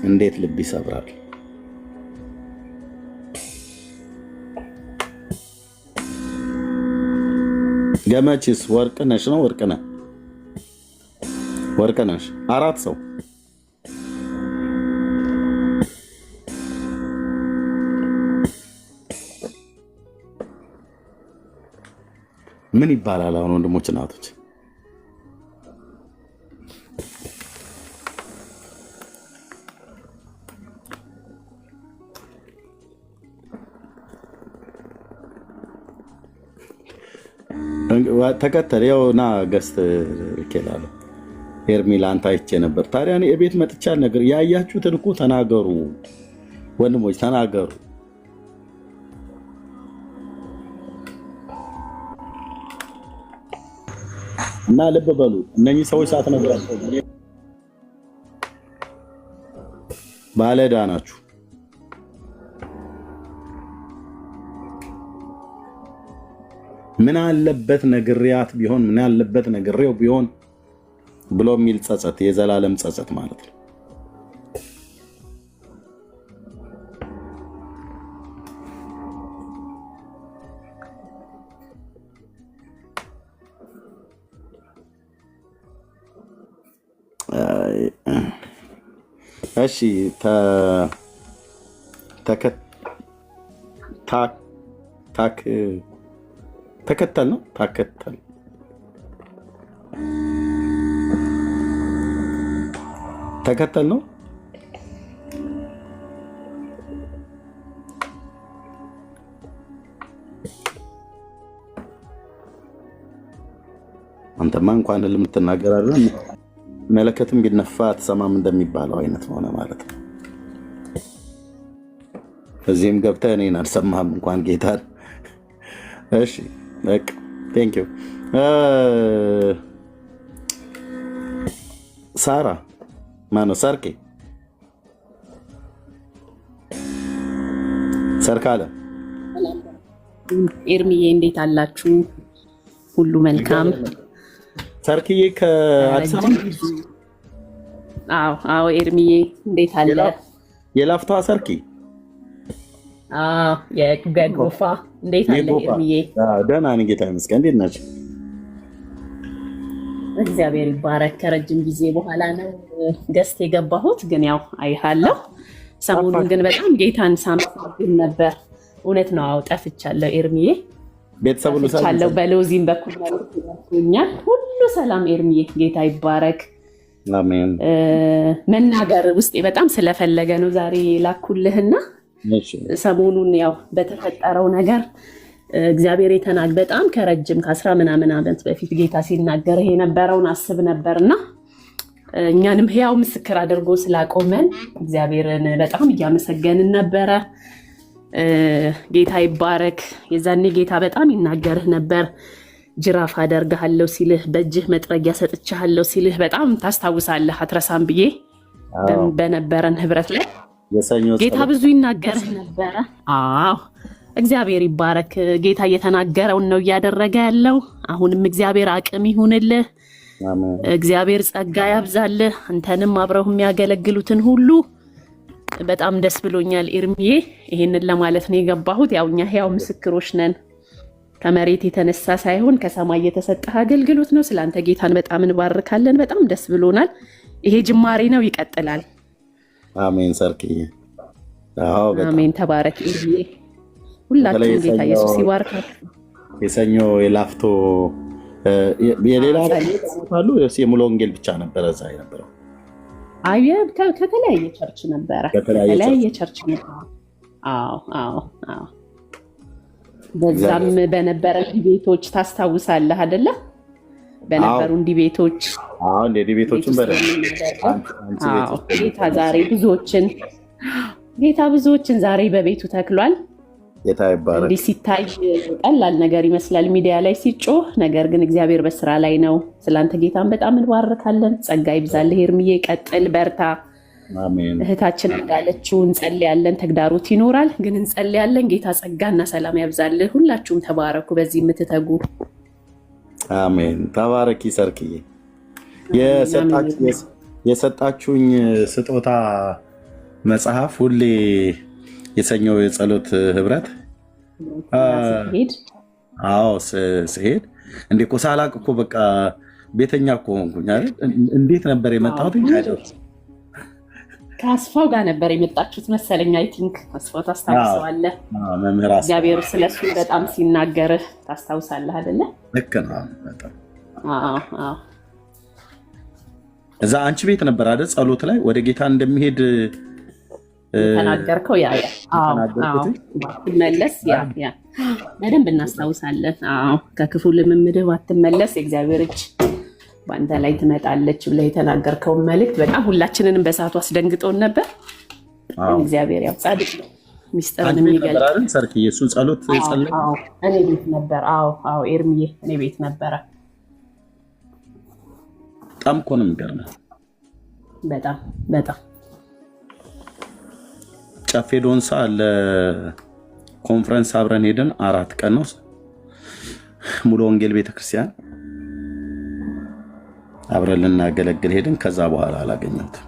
እንዴት ልብ ይሰብራል። ገመችስ ወርቅነሽ ነው። ወርቅነሽ 4 ሰው ምን ይባላል? አሁን ወንድሞች እናቶች ተከተል ያውና ገስት ልኬላለሁ። ሄርሜላ አንተ አይቼ ነበር። ታዲያ እኔ እቤት መጥቻ ነገር ያያችሁትን እኮ ተናገሩ ወንድሞች፣ ተናገሩ። እና ልብ በሉ እነኚህ ሰዎች ሳትነግሯቸው ባለዕዳ ናችሁ። ምን አለበት ነግሬያት ቢሆን ምን አለበት ነግሬው ቢሆን ብሎ የሚል ጸጸት፣ የዘላለም ጸጸት ማለት ነው። እሺ ተከተል ነው ታከተል ተከተል ነው። አንተማ እንኳን ለምትናገር አይደለም መለከትም ቢነፋ አትሰማም እንደሚባለው አይነት ሆነ ማለት ነው። እዚህም ገብተህ እኔን አልሰማህም እንኳን ጌታን። እሺ በቃ ቴንክ ዩ ሳራ ማነው? ሰርካለ ኤርሚዬ እንዴት አላችሁ? ሁሉ መልካም? ሰርክዬ ከአዲስ አዎ አዎ። ኤርሚዬ እንዴት አለ? የላፍቷ ሰርኪ የገጎፋ እንዴት አለ? ኤርሚዬ ደህና ነኝ ጌታ ይመስገን። እንዴት ናቸው? እግዚአብሔር ይባረክ። ከረጅም ጊዜ በኋላ ነው ገስት የገባሁት፣ ግን ያው አይሃለሁ። ሰሞኑን ግን በጣም ጌታን ሳመሰግን ነበር። እውነት ነው። አዎ ጠፍቻለሁ ኤርሚዬ። ቤተሰብ ሁሉ ሰላም በሎዚም በኩል ያልኩኛል። ሁሉ ሰላም ኤርሚዬ፣ ጌታ ይባረክ። አሜን። መናገር ውስጤ በጣም ስለፈለገ ነው ዛሬ ላኩልህና ሰሞኑን ያው በተፈጠረው ነገር እግዚአብሔር በጣም ከረጅም ከ10 ምናምን ዓመት በፊት ጌታ ሲናገር የነበረውን አስብ ነበርና እኛንም ሕያው ምስክር አድርጎ ስላቆመን እግዚአብሔርን በጣም እያመሰገንን ነበረ። ጌታ ይባረክ። የዛኔ ጌታ በጣም ይናገርህ ነበር። ጅራፍ አደርግሃለሁ ሲልህ፣ በእጅህ መጥረጊያ ሰጥቻለሁ ሲልህ በጣም ታስታውሳለህ። አትረሳም ብዬ በነበረን ህብረት ላይ ጌታ ብዙ ይናገርህ ነበረ። አዎ እግዚአብሔር ይባረክ። ጌታ እየተናገረውን ነው እያደረገ ያለው። አሁንም እግዚአብሔር አቅም ይሁንልህ። እግዚአብሔር ጸጋ ያብዛልህ። አንተንም አብረው የሚያገለግሉትን ሁሉ በጣም ደስ ብሎኛል ኤርሚዬ። ይሄንን ለማለት ነው የገባሁት። ያው እኛ ሕያው ምስክሮች ነን። ከመሬት የተነሳ ሳይሆን ከሰማይ የተሰጠህ አገልግሎት ነው። ስላንተ ጌታን በጣም እንባርካለን። በጣም ደስ ብሎናል። ይሄ ጅማሬ ነው፣ ይቀጥላል። አሜን። ሰርክዬ አሜን። ተባረክ ኤርሚዬ። ሁላችሁም ጌታ ኢየሱስ ይባርካችሁ። የሰኞ የላፍቶ የሌላ አሉ የሙሉ ወንጌል ብቻ ነበረ እዛ የነበረው? አይ ከተለያየ ቸርች ነበረ። ከተለያየ ቸርች ነበረ። አዎ አዎ አዎ። በዛም በነበረ ዲቤቶች ታስታውሳለህ አይደለ? በነበሩ ዲቤቶች ዲቤቶችን ጌታ ብዙዎችን ዛሬ በቤቱ ተክሏል። ጌታ ይባረክ። እንዲህ ሲታይ ቀላል ነገር ይመስላል ሚዲያ ላይ ሲጮህ፣ ነገር ግን እግዚአብሔር በስራ ላይ ነው። ስላንተ ጌታን በጣም እንባርካለን። ጸጋ ይብዛልህ ኤርሚዬ፣ ቀጥል፣ በርታ። አሜን። እህታችን እንዳለችው እንጸልያለን። ተግዳሮት ይኖራል፣ ግን እንጸልያለን። ጌታ ጸጋና ሰላም ያብዛልህ። ሁላችሁም ተባረኩ፣ በዚህ የምትተጉ። አሜን። ተባረኪ ሰርክዬ። የሰጣችሁኝ ስጦታ መጽሐፍ ሁሌ የሰኞው የጸሎት ህብረት ስሄድ እንዴ እኮ ሳላቅ እኮ በቃ ቤተኛ እኮ ሆንኩኝ አይደል? እንዴት ነበር የመጣሁት? ከአስፋው ጋር ነበር የመጣችሁት መሰለኝ። አይ ቲንክ አስፋው ታስታውሰዋለህ። መምህር እግዚአብሔር ስለሱ በጣም ሲናገርህ ታስታውሳለህ አይደለ? ልክ ነው። በጣም እዛ አንቺ ቤት ነበር አይደል? ጸሎት ላይ ወደ ጌታ እንደሚሄድ ተናገርከው። ባትመለስ በደንብ እናስታውሳለን። ከክፉ ልምምድህ ባትመለስ የእግዚአብሔር እጅ በአንተ ላይ ትመጣለች ብለህ የተናገርከውን መልእክት በጣም ሁላችንንም በሰዓቱ አስደንግጦን ነበር። እግዚአብሔር ያው ጻድቅ ነው፣ ሚስጥርን የሚገልጥ ሰርክ የእሱ ጸሎት ጸለይ። እኔ ቤት ነበር። አዎ ኤርሚዬ እኔ ቤት ነበረ። በጣም እኮ ነው የሚገርመው። በጣም ጨፌ ዶንሳ ለኮንፈረንስ አብረን ሄደን 4 ቀን ነው ሙሉ ወንጌል ቤተክርስቲያን አብረን ልናገለግል ሄደን ከዛ በኋላ አላገኘሁትም።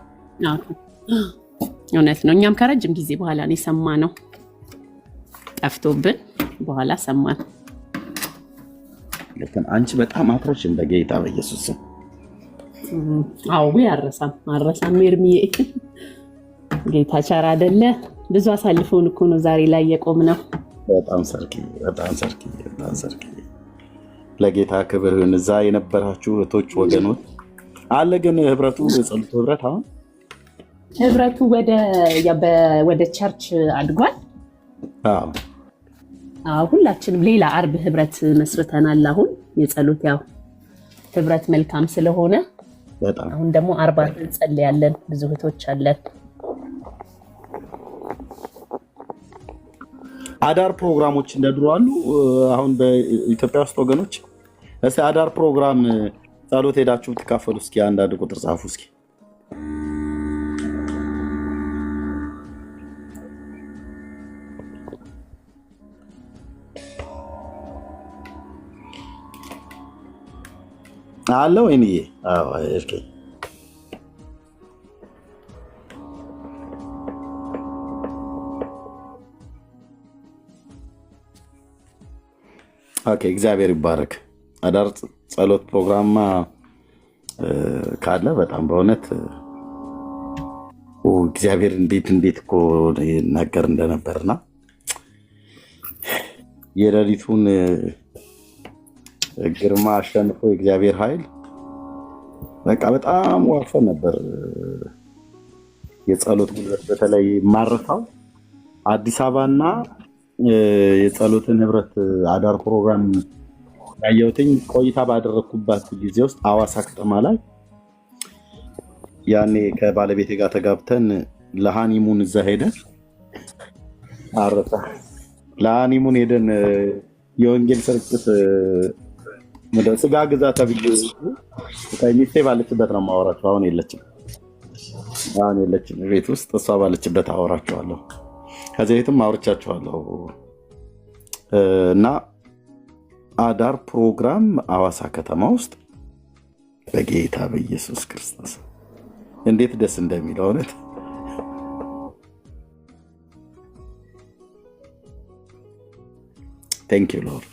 እውነት ነው። እኛም ከረጅም ጊዜ በኋላ ነው የሰማነው። ጠፍቶብን በኋላ ሰማን። ለከን አንቺ በጣም አትሮሽ በጌታ በኢየሱስ ስም። አዎ አረሳም ኤርሚዬ። ጌታ ቸር አይደለ? ብዙ አሳልፈውን እኮ ነው ዛሬ ላይ የቆምነው። በጣም ሰርኪ ለጌታ ክብር ይሁን። እዛ የነበራችሁ እህቶች ወገኖች አለ። ግን ህብረቱ የጸሎት ህብረት አሁን ህብረቱ ወደ ቸርች አድጓል። ሁላችንም ሌላ አርብ ህብረት መስርተናል። አሁን የጸሎት ያው ህብረት መልካም ስለሆነ አሁን ደግሞ አርባ እንጸልያለን። ብዙ እህቶች አለን። አዳር ፕሮግራሞች እንደድሮ አሉ አሁን በኢትዮጵያ ውስጥ ወገኖች። እስቲ አዳር ፕሮግራም ጸሎት ሄዳችሁ ትካፈሉ እስኪ አንዳንድ ቁጥር ጻፉ እስኪ። አለ ወይኔ? አዎ እሺ። ኦኬ፣ እግዚአብሔር ይባረክ። አዳር ጸሎት ፕሮግራማ ካለ በጣም በእውነት እግዚአብሔር እንዴት እኮ ይናገር እንደነበርና የሌሊቱን ግርማ አሸንፎ የእግዚአብሔር ኃይል በቃ በጣም ዋርፈ ነበር። የጸሎት ጉልበት በተለይ ማረፋው አዲስ አበባና የጸሎትን ህብረት አዳር ፕሮግራም ያየሁትኝ ቆይታ ባደረኩባት ጊዜ ውስጥ አዋሳ ከተማ ላይ ያኔ ከባለቤቴ ጋር ተጋብተን ለሃኒሙን እዛ ሄደን ለሃኒሙን ሄደን የወንጌል ስርጭት ስጋ ግዛ ተብዬ ሚስቴ ባለችበት ነው የማወራቸው። አሁን የለችም ቤት ውስጥ፣ እሷ ባለችበት አወራቸዋለሁ። ከዚህ ቤትም አውርቻቸዋለሁ። እና አዳር ፕሮግራም አዋሳ ከተማ ውስጥ በጌታ በኢየሱስ ክርስቶስ እንዴት ደስ እንደሚለው እውነት ቴንክ ዩ ሎርድ።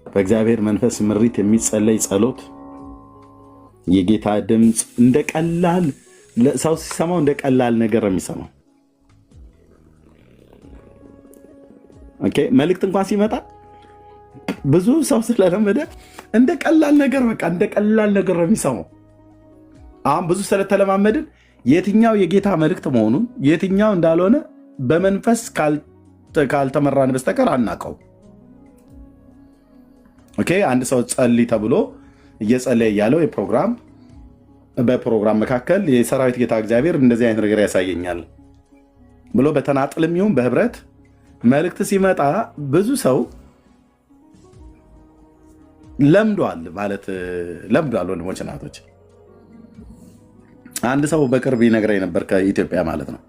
በእግዚአብሔር መንፈስ ምሪት የሚጸለይ ጸሎት የጌታ ድምፅ እንደ ቀላል ሰው ሲሰማው እንደ ቀላል ነገር የሚሰማው ኦኬ። መልእክት እንኳን ሲመጣ ብዙ ሰው ስለለመደ እንደ ቀላል ነገር በቃ እንደ ቀላል ነገር የሚሰማው። አሁን ብዙ ስለተለማመድን የትኛው የጌታ መልእክት መሆኑን የትኛው እንዳልሆነ በመንፈስ ካልተመራን በስተቀር አናውቀው። ኦኬ። አንድ ሰው ጸልይ ተብሎ እየጸለየ ያለው በፕሮግራም መካከል የሰራዊት ጌታ እግዚአብሔር እንደዚህ አይነት ነገር ያሳየኛል ብሎ በተናጥልም ይሁን በህብረት መልእክት ሲመጣ ብዙ ሰው ለምዷል። ወንድሞች እናቶች፣ አንድ ሰው በቅርብ ይነግረኝ ነበር ከኢትዮጵያ ማለት ነው።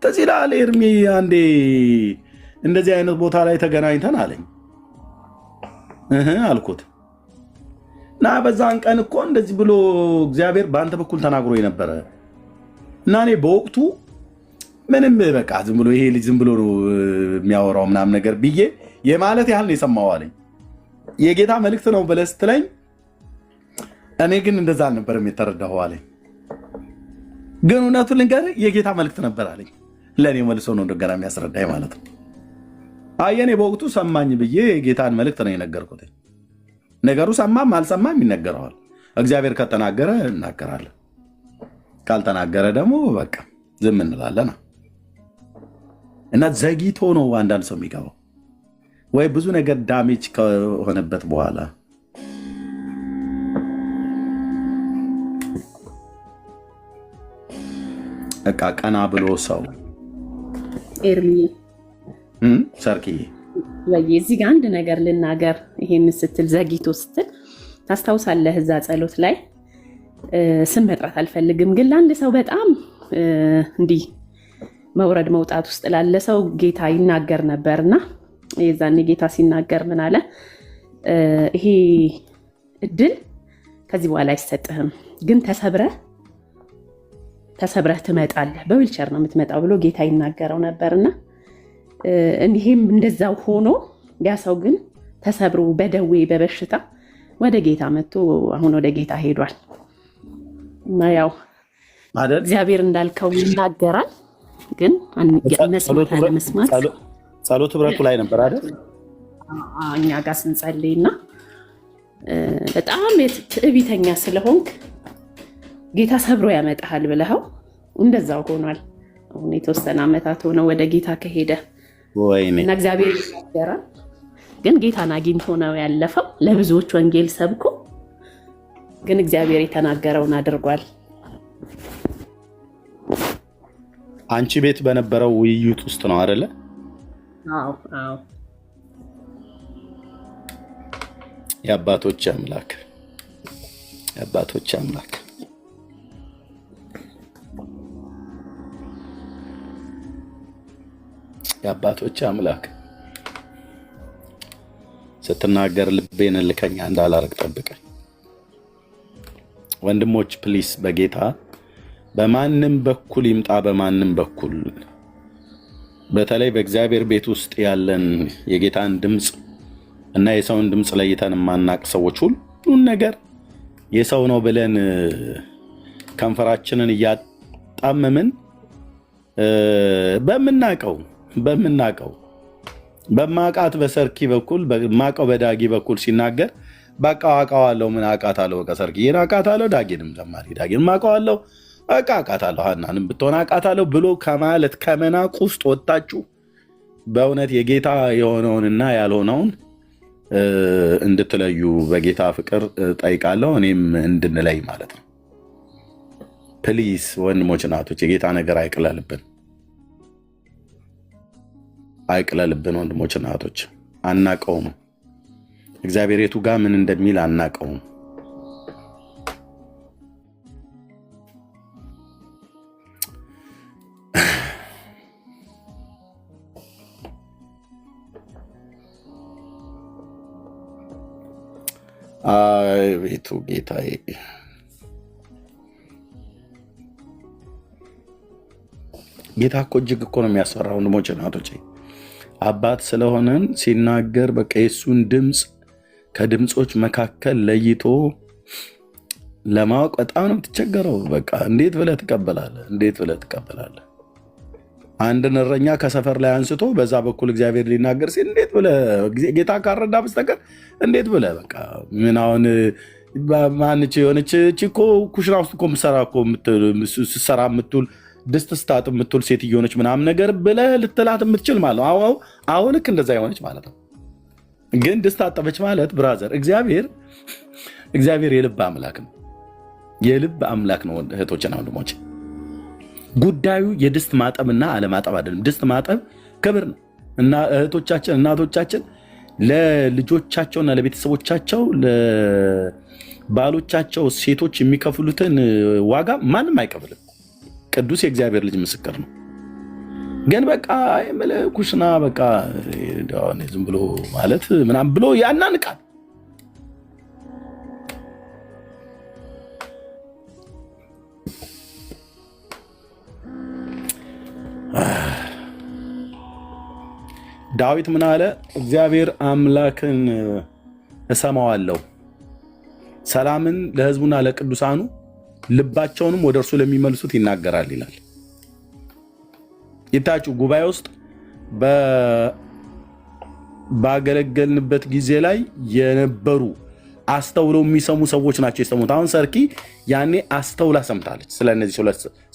ተዚህ ላለ ኤርሚ አንዴ እንደዚህ አይነት ቦታ ላይ ተገናኝተን አለኝ። አልኩት እና በዛን ቀን እኮ እንደዚህ ብሎ እግዚአብሔር በአንተ በኩል ተናግሮ የነበረ እና እኔ በወቅቱ ምንም በቃ ዝም ብሎ ይሄ ልጅ ዝም ብሎ የሚያወራው ምናምን ነገር ብዬ የማለት ያህል ነው የሰማው አለኝ። የጌታ መልእክት ነው ብለህ ስትለኝ እኔ ግን እንደዛ አልነበረም የተረዳኸው አለኝ። ግን እውነቱን ልንገርህ የጌታ መልእክት ነበር አለኝ። ለእኔ መልሶ ነው እንደገና የሚያስረዳኝ ማለት ነው። አየኔ በወቅቱ ሰማኝ ብዬ የጌታን መልእክት ነው የነገርኩት። ነገሩ ሰማም አልሰማም ይነገረዋል። እግዚአብሔር ከተናገረ እናገራለን፣ ካልተናገረ ደግሞ በቃ ዝም እንላለን። እና ዘግይቶ ነው አንዳንድ ሰው የሚገባው ወይ ብዙ ነገር ዳሜጅ ከሆነበት በኋላ በቃ ቀና ብሎ ሰው ኤርሚ ሰርክዬ እዚህ ጋር አንድ ነገር ልናገር። ይሄን ስትል ዘግይቶ ስትል ታስታውሳለህ? እዛ ጸሎት ላይ ስም መጥራት አልፈልግም፣ ግን ለአንድ ሰው በጣም እንዲህ መውረድ መውጣት ውስጥ ላለ ሰው ጌታ ይናገር ነበርና የዛኔ ጌታ ሲናገር ምን አለ? ይሄ እድል ከዚህ በኋላ አይሰጥህም፣ ግን ተሰብረህ ትመጣለህ፣ በዊልቸር ነው የምትመጣው ብሎ ጌታ ይናገረው ነበርና ይሄም እንደዛው ሆኖ ያ ሰው ግን ተሰብሮ በደዌ በበሽታ ወደ ጌታ መጥቶ አሁን ወደ ጌታ ሄዷል። እና ያው እግዚአብሔር እንዳልከው ይናገራል፣ ግን መስማት ጸሎት ህብረቱ ላይ ነበር አይደል? እኛ ጋር ስንጸልይና በጣም ትዕቢተኛ ስለሆንክ ጌታ ሰብሮ ያመጣሃል ብለኸው እንደዛው ሆኗል። አሁን የተወሰነ ዓመታት ሆነው ወደ ጌታ ከሄደ እና እግዚአብሔር ይናገራል፣ ግን ጌታን አግኝቶ ነው ያለፈው። ለብዙዎች ወንጌል ሰብኮ ግን እግዚአብሔር የተናገረውን አድርጓል። አንቺ ቤት በነበረው ውይይት ውስጥ ነው አይደለ? አዎ የአባቶች አምላክ ስትናገር ልቤን ልከኛ እንዳላረግ ጠብቀኝ። ወንድሞች ፕሊስ በጌታ በማንም በኩል ይምጣ፣ በማንም በኩል በተለይ በእግዚአብሔር ቤት ውስጥ ያለን የጌታን ድምፅ እና የሰውን ድምፅ ለይተን የማናቅ ሰዎች ሁሉን ነገር የሰው ነው ብለን ከንፈራችንን እያጣመምን በምናቀው በማቃት በሰርኪ በኩል በማቀው በዳጊ በኩል ሲናገር በቃ አውቃለሁ፣ ምን አውቃታለሁ፣ በቃ ሰርኪ አውቃታለሁ፣ ዳጊንም ዘማሪ ዳጊንም አውቃለሁ፣ በቃ አውቃታለሁ፣ ሀናንም ብትሆን አውቃታለሁ ብሎ ከማለት ከመናቅ ውስጥ ወጣችሁ በእውነት የጌታ የሆነውንና ያልሆነውን እንድትለዩ በጌታ ፍቅር ጠይቃለሁ። እኔም እንድንለይ ማለት ነው። ፕሊስ ወንድሞች እናቶች፣ የጌታ ነገር አይቅለልብን ወንድሞች እናቶች። አናቀውም፣ እግዚአብሔር የቱ ጋር ምን እንደሚል አናቀውም። ቤቱ ጌታዬ ጌታ እኮ እጅግ እኮ ነው የሚያስፈራው ወንድሞች እናቶች። አባት ስለሆነን ሲናገር በቃ የሱን ድምፅ ከድምፆች መካከል ለይቶ ለማወቅ በጣም ነው የምትቸገረው። በቃ እንዴት ብለህ ትቀበላለህ? አንድን እረኛ ከሰፈር ላይ አንስቶ በዛ በኩል እግዚአብሔር ሊናገር ሲል እንዴት ብለህ ጌታ ካረዳ በስተቀር እንዴት ብለህ በቃ ምን አሁን ማንች የሆነች እኮ ኩሽና ውስጥ እኮ ስትሰራ የምትውል ድስት ስታጥ የምትውል ሴት እየሆነች ምናምን ነገር ብለህ ልትላት የምትችል ማለት ነው። አሁን ልክ እንደዛ የሆነች ማለት ነው። ግን ድስት አጠበች ማለት ብራዘር፣ እግዚአብሔር የልብ አምላክ ነው። የልብ አምላክ ነው እህቶችና ወንድሞች። ጉዳዩ የድስት ማጠብና አለማጠብ አይደለም። ድስት ማጠብ ክብር ነው እና እህቶቻችን እናቶቻችን ለልጆቻቸውና ለቤተሰቦቻቸው ለባሎቻቸው ሴቶች የሚከፍሉትን ዋጋ ማንም አይከፍልም። ቅዱስ የእግዚአብሔር ልጅ ምስክር ነው። ግን በቃ ኩሽና በቃ ዝም ብሎ ማለት ምናምን ብሎ ያናንቃል። ዳዊት ምን አለ? እግዚአብሔር አምላክን እሰማዋለሁ፣ ሰላምን ለሕዝቡና ለቅዱሳኑ ልባቸውንም ወደ እርሱ ለሚመልሱት ይናገራል ይላል። ይታችሁ ጉባኤ ውስጥ ባገለገልንበት ጊዜ ላይ የነበሩ አስተውለው የሚሰሙ ሰዎች ናቸው የሰሙት። አሁን ሰርኪ ያኔ አስተውላ ሰምታለች። ስለነዚህ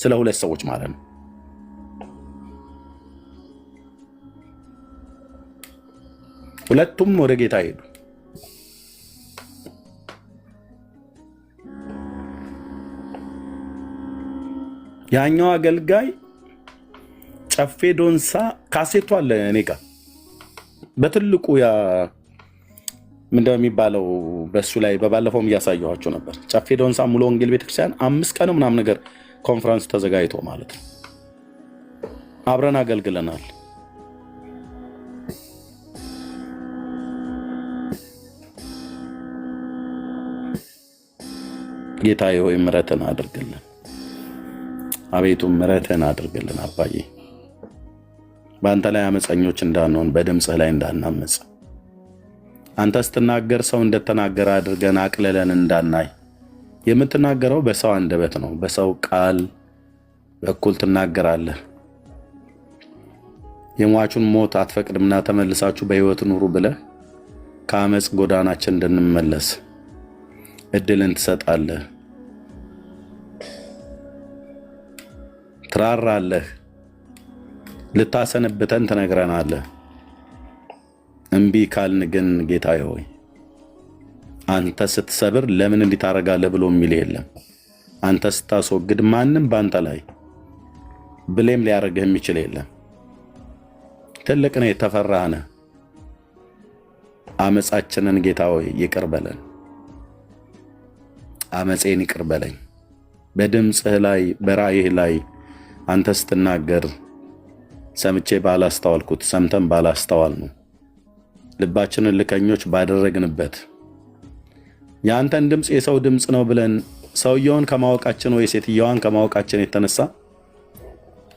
ስለ ሁለት ሰዎች ማለት ነው። ሁለቱም ወደ ጌታ ሄዱ። ያኛው አገልጋይ ጨፌ ዶንሳ ካሴቱ አለ እኔ ጋር በትልቁ ያ ምንድነው የሚባለው በሱ ላይ በባለፈውም እያሳየኋቸው ነበር። ጨፌ ዶንሳ ሙሉ ወንጌል ቤተክርስቲያን 5 ቀን ምናምን ነገር ኮንፈረንስ ተዘጋጅቶ ማለት ነው። አብረን አገልግለናል። ጌታዬ ሆይ ምሕረትን አድርግልን። አቤቱ ምሕረትን አድርግልን አባዬ። በአንተ ላይ አመፀኞች እንዳንሆን፣ በድምፅህ ላይ እንዳናመፅ፣ አንተ ስትናገር ሰው እንደተናገረ አድርገን አቅልለን እንዳናይ። የምትናገረው በሰው አንደበት ነው። በሰው ቃል በኩል ትናገራለህ። የሟቹን ሞት አትፈቅድምና ተመልሳችሁ በሕይወት ኑሩ ብለህ ከአመፅ ጎዳናችን እንድንመለስ እድልን ትሰጣለህ። ትራራለህ። ልታሰነብተን ትነግረናለህ። እምቢ ካልን ግን ጌታዬ ሆይ አንተ ስትሰብር ለምን እንዲህ ታደርጋለህ ብሎ የሚል የለም። አንተ ስታስወግድ ማንም በአንተ ላይ ብሌም ሊያደርግህ የሚችል የለም። ትልቅ ነህ፣ የተፈራህ ነህ። አመፃችንን ጌታ ሆይ ይቅር በለን። አመፄን ይቅር በለኝ። በድምፅህ ላይ በራእይህ ላይ አንተ ስትናገር ሰምቼ ባላስተዋልኩት ሰምተን ባላስተዋል ነው ልባችንን ልከኞች ባደረግንበት የአንተን ድምፅ የሰው ድምፅ ነው ብለን ሰውየውን ከማወቃችን ወይ ሴትየዋን ከማወቃችን የተነሳ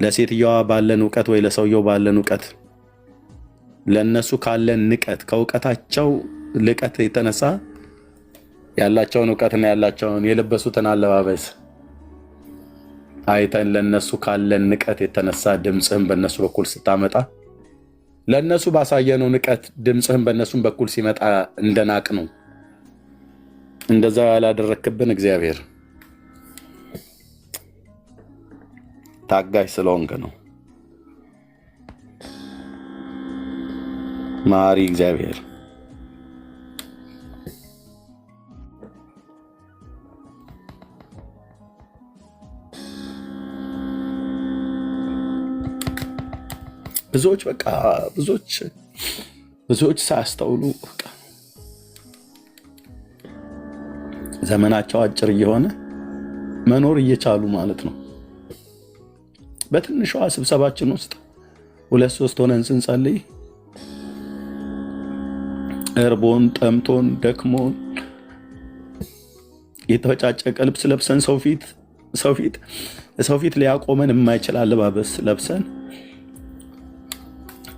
ለሴትየዋ ባለን ዕውቀት ወይ ለሰውየው ባለን ዕውቀት ለነሱ ካለን ንቀት ከዕውቀታቸው ልቀት የተነሳ ያላቸውን ዕውቀትና ያላቸውን የለበሱትን አለባበስ አይተን ለነሱ ካለን ንቀት የተነሳ ድምፅህን በነሱ በኩል ስታመጣ ለነሱ ባሳየነው ንቀት ድምፅህን በነሱም በኩል ሲመጣ እንደናቅ ነው። እንደዛ ያላደረክብን እግዚአብሔር ታጋሽ ስለሆንክ ነው። ማሪ እግዚአብሔር ብዙዎች ሳያስተውሉ ዘመናቸው አጭር እየሆነ መኖር እየቻሉ ማለት ነው። በትንሿ ስብሰባችን ውስጥ 2-3 ሆነን ስንጸልይ እርቦን ጠምቶን ደክሞን የተፈጫጨቀ ልብስ ለብሰን ሰው ፊት ሊያቆመን የማይችል አለባበስ ለብሰን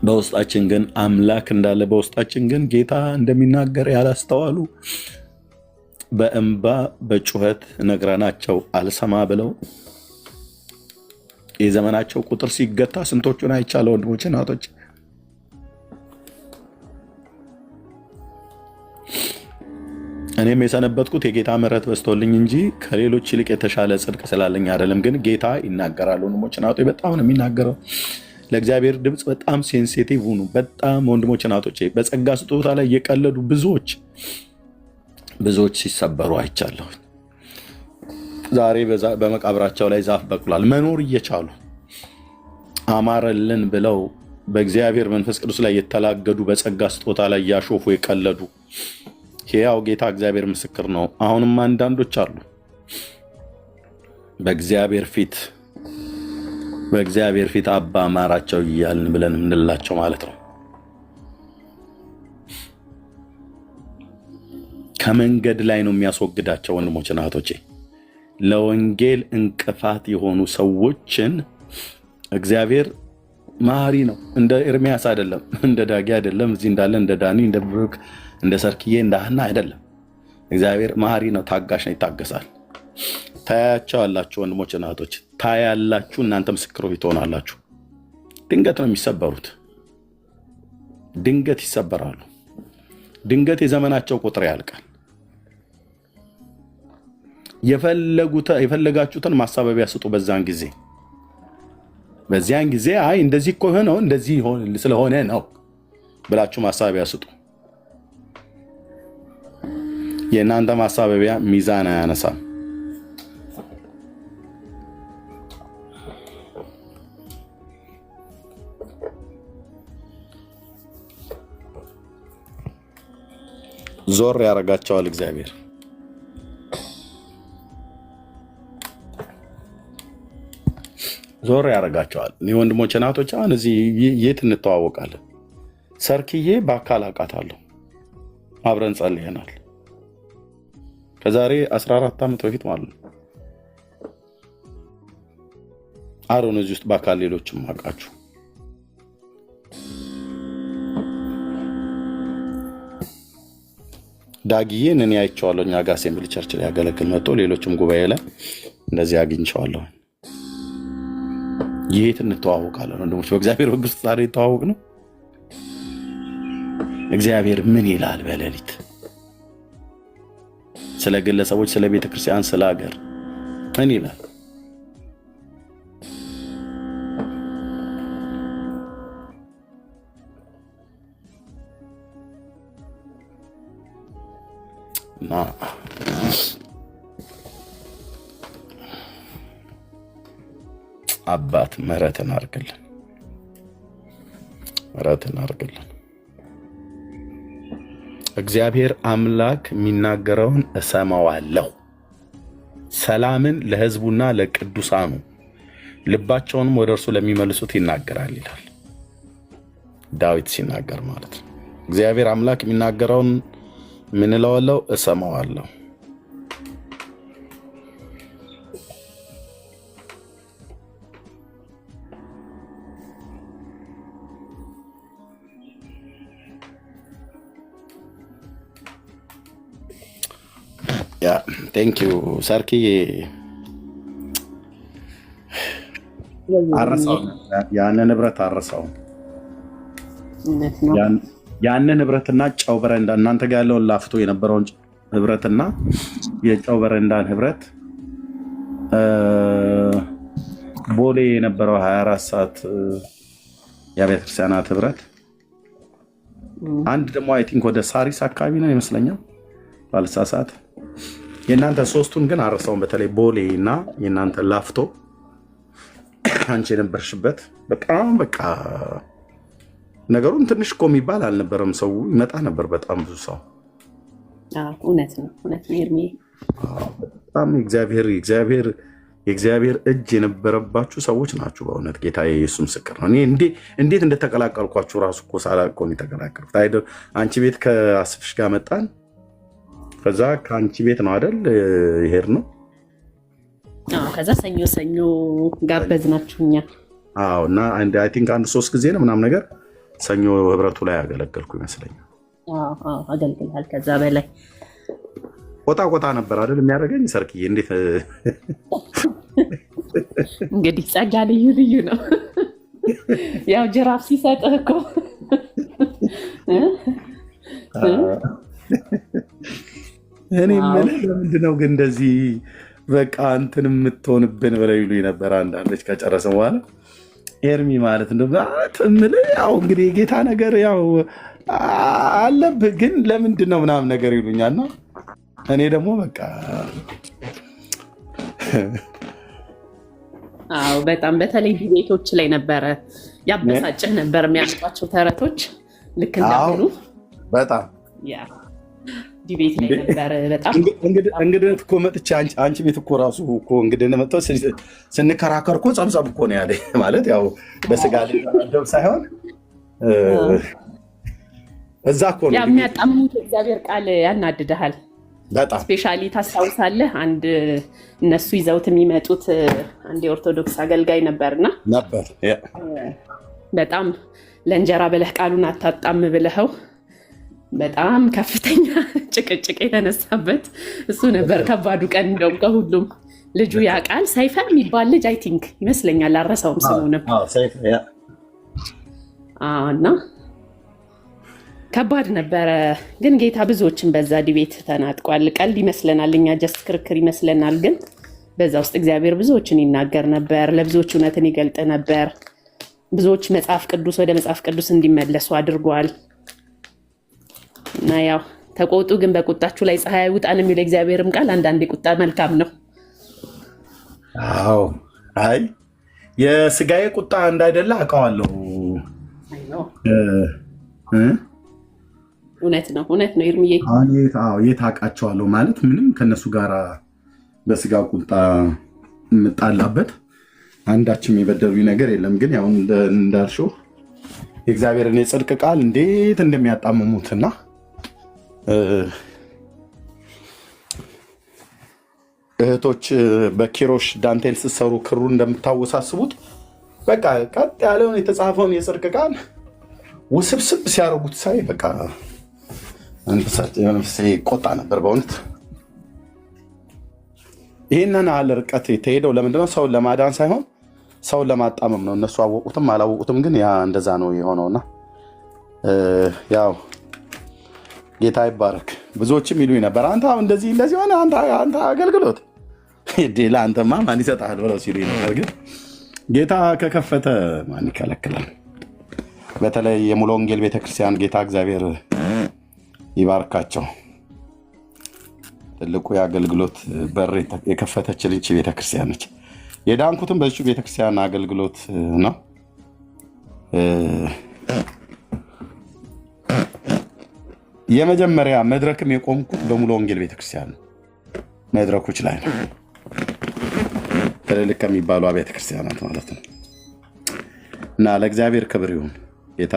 በውስጣችን ግን አምላክ እንዳለ በውስጣችን ግን ጌታ እንደሚናገር ያላስተዋሉ በእንባ በጩኸት ነግረናቸው አልሰማ ብለው የዘመናቸው ቁጥር ሲገታ ስንቶቹን አይቻለ ወንድሞች እናቶች። እኔም የሰነበትኩት የጌታ ምሕረት በስቶልኝ እንጂ ከሌሎች ይልቅ የተሻለ ጽድቅ ስላለኝ አይደለም። ግን ጌታ ይናገራል ወንድሞች እናቶች፣ በጣም ነው የሚናገረው። ለእግዚአብሔር ድምፅ በጣም ሴንሲቲቭ ሁኑ። በጣም ወንድሞች እናቶች፣ በጸጋ ስጦታ ላይ የቀለዱ ብዙዎች ሲሰበሩ አይቻለሁ። ዛሬ በመቃብራቸው ላይ ዛፍ በቅሏል። መኖር እየቻሉ አማረልን ብለው በእግዚአብሔር መንፈስ ቅዱስ ላይ የተላገዱ በጸጋ ስጦታ ላይ ያሾፉ የቀለዱ ሕያው ጌታ እግዚአብሔር ምስክር ነው። አሁንም አንዳንዶች አሉ በእግዚአብሔር ፊት አባ ማራቸው እያልን ብለን የምንላቸው ማለት ነው። ከመንገድ ላይ ነው የሚያስወግዳቸው ወንድሞችና እህቶቼ። ለወንጌል እንቅፋት የሆኑ ሰዎችን እግዚአብሔር መሐሪ ነው። እንደ ኤርሚያስ አይደለም፣ እንደ ዳጊ አይደለም፣ እዚህ እንዳለ እንደ ዳኒ፣ እንደ ብሩክ፣ እንደ ሰርክዬ፣ እንደ ሀና አይደለም። እግዚአብሔር መሐሪ ነው፣ ታጋሽ ነው፣ ይታገሳል። ታያቸው አላችሁ ወንድሞችና እህቶች፣ ታያላችሁ። እናንተ ምስክሮች ትሆናላችሁ። ድንገት ነው የሚሰበሩት፣ ድንገት ይሰበራሉ። ድንገት የዘመናቸው ቁጥር ያልቃል። የፈለጋችሁትን ማሳበቢያ ስጡ። በዚያን ጊዜ አይ እንደዚህ እኮ ሆነው እንደዚህ ስለሆነ ነው ብላችሁ ማሳበቢያ ስጡ። የእናንተ ማሳበቢያ ሚዛን አያነሳም። ዞር ያደርጋቸዋል እግዚአብሔር። ዞር ያደርጋቸዋል። እኔ ወንድሞች እናቶች አሁን እዚህ የት እንተዋወቃለን? ሰርክዬ በአካል አውቃታለሁ፣ አብረን ጸልየናል። ከዛሬ 14 ዓመት በፊት ማለት ነው። አሮን እዚህ ውስጥ በአካል ሌሎችም አውቃችሁ። ዳጊዬን እኔ አይቼዋለሁ። እኛ ጋር አሴምብሊ ቸርች ላይ ያገለግል መጥቶ ሌሎችም ጉባኤ ላይ እንደዚህ አግኝቼዋለሁ። የት እንተዋወቃለን ወንድሞች? በእግዚአብሔር ሕግ ውስጥ ዛሬ የተዋወቅ ነው። እግዚአብሔር ምን ይላል በሌሊት ስለ ግለሰቦች፣ ስለ ቤተክርስቲያን፣ ስለ ሀገር ምን ይላል? እና አባት ምሕረትን አድርግልን፣ ምሕረትን አድርግልን። እግዚአብሔር አምላክ የሚናገረውን እሰማዋለሁ፣ ሰላምን ለሕዝቡና ለቅዱሳኑ ልባቸውንም ወደ እርሱ ለሚመልሱት ይናገራል ይላል ዳዊት ሲናገር ማለት ነው። እግዚአብሔር አምላክ የሚናገረውን ምን እለዋለሁ? እሰማዋለሁ። ያ ቴንክ ዩ ሰርኪዬ። አረሳው ያንን ንብረት አረሳው። ያንን ህብረትና ጨው በረንዳ እናንተ ጋር ያለውን ላፍቶ የነበረውን ህብረትና የጨው በረንዳን ህብረት ቦሌ የነበረው 24 ሰዓት የቤተ ክርስቲያናት ህብረት አንድ ደግሞ አይ ቲንክ ወደ ሳሪስ አካባቢ ነው ይመስለኛል ባልሳሳት። የእናንተ ሶስቱን ግን አረሳውን። በተለይ ቦሌ እና የእናንተ ላፍቶ አንቺ የነበርሽበት በጣም በቃ ነገሩን ትንሽ እኮ የሚባል አልነበረም። ሰው ይመጣ ነበር፣ በጣም ብዙ ሰው። እውነት ነው፣ እውነት ነው ኤርሚ። በጣም የእግዚአብሔር እጅ የነበረባችሁ ሰዎች ናችሁ በእውነት። ጌታ የኢየሱስ ምስክር ነው። እኔ እንዴት እንደተቀላቀልኳችሁ ራሱ እኮ ሳላውቅ እኮ ነው የተቀላቀልኩት። አንቺ ቤት ከአስፍሽ ጋር መጣን። ከዛ ከአንቺ ቤት ነው አይደል ይሄድ ነው። ከዛ ሰኞ ጋበዝናችሁ እኛ። እና አይ ቲንክ አንድ 3 ጊዜ ነው ምናምን ነገር ሰኞ ህብረቱ ላይ ያገለገልኩ ይመስለኛል። አገልግልሃል። ከዛ በላይ ቆጣ ነበር አይደል የሚያደርገኝ ሰርክዬ። እንዴት እንግዲህ ጸጋ ልዩ ነው። ያው ጅራፍ ሲሰጥህ እኮ እኔ የምልህ ለምንድነው ግን እንደዚህ በቃ እንትን የምትሆንብን ብለው ይሉኝ ነበር አንዳንዶች ከጨረስን በኋላ። ኤርሚ ማለት እንደምልህ ያው እንግዲህ የጌታ ነገር ያው አለብህ ግን ለምንድን ነው ምናምን ነገር ይሉኛል። እና እኔ ደግሞ በቃ በጣም በተለይ ዲቤቶች ላይ ነበረ ያበሳጭህ ነበር የሚያመጧቸው ተረቶች ልክ እንዳሁኑ በጣም ዲቤት ላይ ነበር። በጣም እንግድነት እኮ መጥቼ አንቺ ቤት እኮ ራሱ እኮ እንግድነት መጥተው ስንከራከር እኮ ጸብጸብ እኮ ነው ያለኝ። ማለት ያው በስጋ ልደብ ሳይሆን እዛ እኮ ነው የሚያጣምሙት። እግዚአብሔር ቃል ያናድድሃል በጣም። ስፔሻሊ ታስታውሳለህ፣ አንድ እነሱ ይዘውት የሚመጡት አንድ የኦርቶዶክስ አገልጋይ ነበርና በጣም ለእንጀራ ብለህ ቃሉን አታጣም ብለኸው በጣም ከፍተኛ ጭቅጭቅ የተነሳበት እሱ ነበር ከባዱ ቀን። እንደውም ከሁሉም ልጁ ያውቃል፣ ሰይፈ የሚባል ልጅ አይ ቲንክ ይመስለኛል፣ አልረሳውም ስሙንም። እና ከባድ ነበረ። ግን ጌታ ብዙዎችን በዛ ዲቤት ተናጥቋል። ቀልድ ይመስለናል እኛ ጀስት ክርክር ይመስለናል፣ ግን በዛ ውስጥ እግዚአብሔር ብዙዎችን ይናገር ነበር፣ ለብዙዎች እውነትን ይገልጥ ነበር። ብዙዎች ወደ መጽሐፍ ቅዱስ እንዲመለሱ አድርጓል። እና ያው ተቆጡ፣ ግን በቁጣችሁ ላይ ፀሐይ አይውጣን የሚለው እግዚአብሔርም ቃል አንዳንዴ ቁጣ መልካም ነው። አይ የስጋዬ ቁጣ እንዳይደለ አውቀዋለሁ። እውነት ነው ኤርሚዬ። የት አውቃቸዋለሁ ማለት ምንም ከነሱ ጋር በስጋ ቁጣ የምጣላበት አንዳችም የበደሉኝ ነገር የለም። ግን ያው እንዳልሽው የእግዚአብሔርን የጽድቅ ቃል እንዴት እንደሚያጣምሙትና እህቶች በኪሮሽ ዳንቴል ስትሰሩ ክሩ እንደምታወሳስቡት በቃ ቀጥ ያለውን የተጻፈውን የጽድቅ ቃል ውስብስብ ሲያደርጉት ሳይ በቃ መንፈሴ ቆጣ ነበር በእውነት። ይህንን ያህል ርቀት የተሄደው ለምንድነው? ሰውን ለማዳን ሳይሆን ሰውን ለማጣመም ነው። እነሱ አወቁትም አላወቁትም ግን ያ እንደዛ ነው የሆነውና ያው ጌታ ይባረክ። ብዙዎችም ይሉኝ ነበር አንተ አሁን እንደዚህ ሆነ አንተ አገልግሎት ለአንተማ ማን ይሰጣል ብለው ሲሉኝ ነበር። ግን ጌታ ከከፈተ ማን ይከለክላል? በተለይ የሙሉ ወንጌል ቤተክርስቲያን ጌታ እግዚአብሔር ይባርካቸው። ትልቁ የአገልግሎት በር የከፈተችልኝ ቤተክርስቲያን ነች። የዳንኩትም በዚሁ ቤተክርስቲያን አገልግሎት ነው። የመጀመሪያ መድረክም የቆምኩት በሙሉ ወንጌል ቤተክርስቲያን ነው። መድረኮች ላይ ነው፣ ትልልቅ ከሚባሉ ቤተክርስቲያናት ማለት ነው። እና ለእግዚአብሔር ክብር ይሁን፣ ጌታ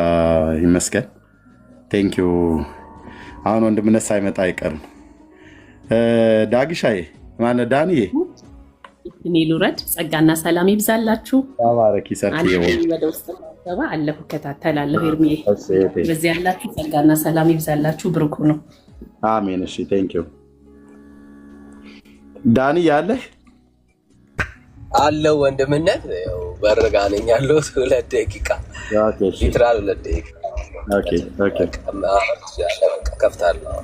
ይመስገን። ቴንኪዩ። አሁን ወንድምነት ሳይመጣ አይቀርም። ዳግሻዬ ማነው? ዳንዬ እኔ ልውረድ። ጸጋና ሰላም ይብዛላችሁ። ባረኪ ሰርኪ ወደ ውስጥ ገባ አለሁ፣ እከታተላለሁ። ኤርሚዬ በዚህ ያላችሁ ጸጋና ሰላም ይብዛላችሁ። ብሩክ ነው። አሜን። እሺ ቴንኪዩ። ዳኒ ያለህ አለው ወንድምነት በርጋ ነኝ ያለው 2 ደቂቃ ሊትራል 2 ደቂቃ ከፍታለሁ።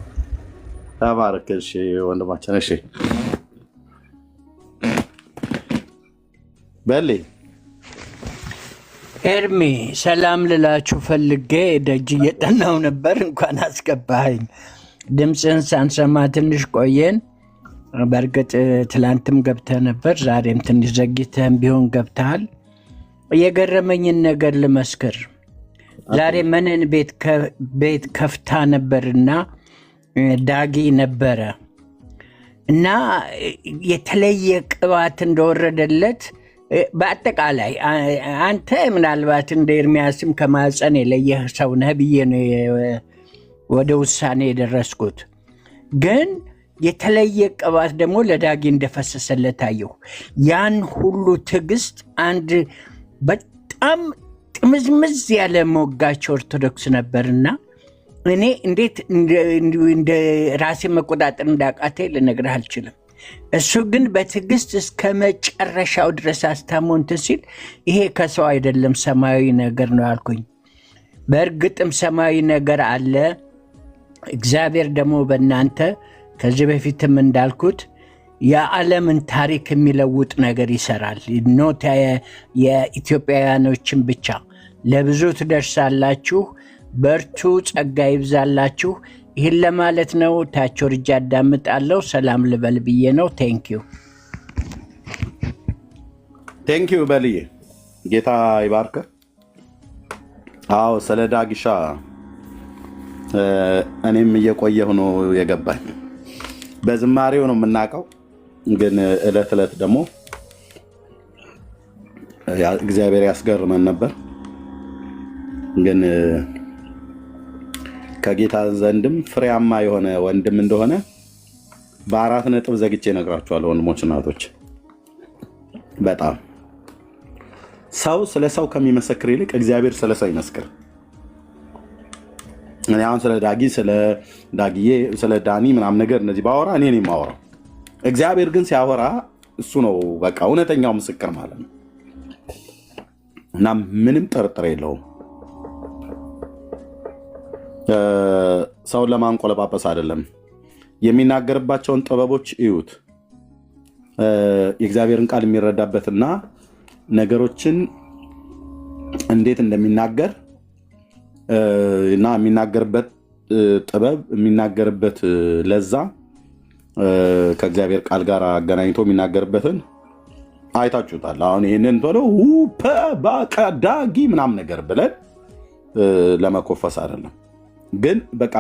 ተባረክ። እሺ ወንድማችን። እሺ በሌ ኤርሚ ሰላም ልላችሁ ፈልጌ ደጅ እየጠናው ነበር። እንኳን አስገባኸኝ። ድምፅህን ሳንሰማ ትንሽ ቆየን። በእርግጥ ትላንትም ገብተህ ነበር፣ ዛሬም ትንሽ ዘግይተህም ቢሆን ገብተሃል። የገረመኝን ነገር ልመስክር። ዛሬ መነን ቤት ከፍታ ነበርና ዳጊ ነበረ እና የተለየ ቅባት እንደወረደለት በአጠቃላይ አንተ ምናልባት እንደ ኤርሚያስም ከማፀን የለየህ ሰው ነህ ብዬ ነው ወደ ውሳኔ የደረስኩት። ግን የተለየ ቅባት ደግሞ ለዳጊ እንደፈሰሰለት አየሁ። ያን ሁሉ ትዕግስት አንድ በጣም ጥምዝምዝ ያለ ሞጋች ኦርቶዶክስ ነበርና እኔ እንዴት እንደ ራሴ መቆጣጠር እንዳቃተ ልነግርህ አልችልም። እሱ ግን በትዕግስት እስከ መጨረሻው ድረስ አስታሞንት ሲል ይሄ ከሰው አይደለም ሰማያዊ ነገር ነው ያልኩኝ። በእርግጥም ሰማያዊ ነገር አለ። እግዚአብሔር ደግሞ በእናንተ ከዚህ በፊትም እንዳልኩት የዓለምን ታሪክ የሚለውጥ ነገር ይሰራል። ኖት የኢትዮጵያውያኖችን ብቻ ለብዙ ትደርሳላችሁ። በርቱ፣ ጸጋ ይብዛላችሁ። ይህን ለማለት ነው። ታች ወርጄ አዳምጣለሁ። ሰላም ልበል ብዬ ነው። ቴንኪዩ በልዬ፣ ጌታ ይባርክ። አዎ ስለ ዳግሻ እኔም እየቆየሁ ነው የገባኝ። በዝማሬው ነው የምናውቀው፣ ግን እለት እለት ደግሞ እግዚአብሔር ያስገርመን ነበር። ግን ከጌታ ዘንድም ፍሬያማ የሆነ ወንድም እንደሆነ በ4 ነጥብ ዘግቼ እነግራችኋለሁ። ወንድሞች እናቶች፣ በጣም ሰው ስለ ሰው ከሚመሰክር ይልቅ እግዚአብሔር ስለ ሰው ይመስክር። እኔ አሁን ስለ ዳጊ፣ ስለ ዳጊዬ፣ ስለ ዳኒ ምናምን ነገር እነዚህ ባወራ እኔ ነኝ የማወራው። እግዚአብሔር ግን ሲያወራ እሱ ነው በቃ እውነተኛው ምስክር ማለት ነው። እና ምንም ጥርጥር የለውም። ሰውን ለማንቆለጳጰስ አይደለም። የሚናገርባቸውን ጥበቦች እዩት። የእግዚአብሔርን ቃል የሚረዳበትና ነገሮችን እንዴት እንደሚናገር እና የሚናገርበት ጥበብ፣ የሚናገርበት ለዛ ከእግዚአብሔር ቃል ጋር አገናኝቶ የሚናገርበትን አይታችሁታል። አሁን ይህንን ቶሎ በቃ ዳጊ ምናምን ነገር ብለን ለመኮፈስ አይደለም። ግን በቃ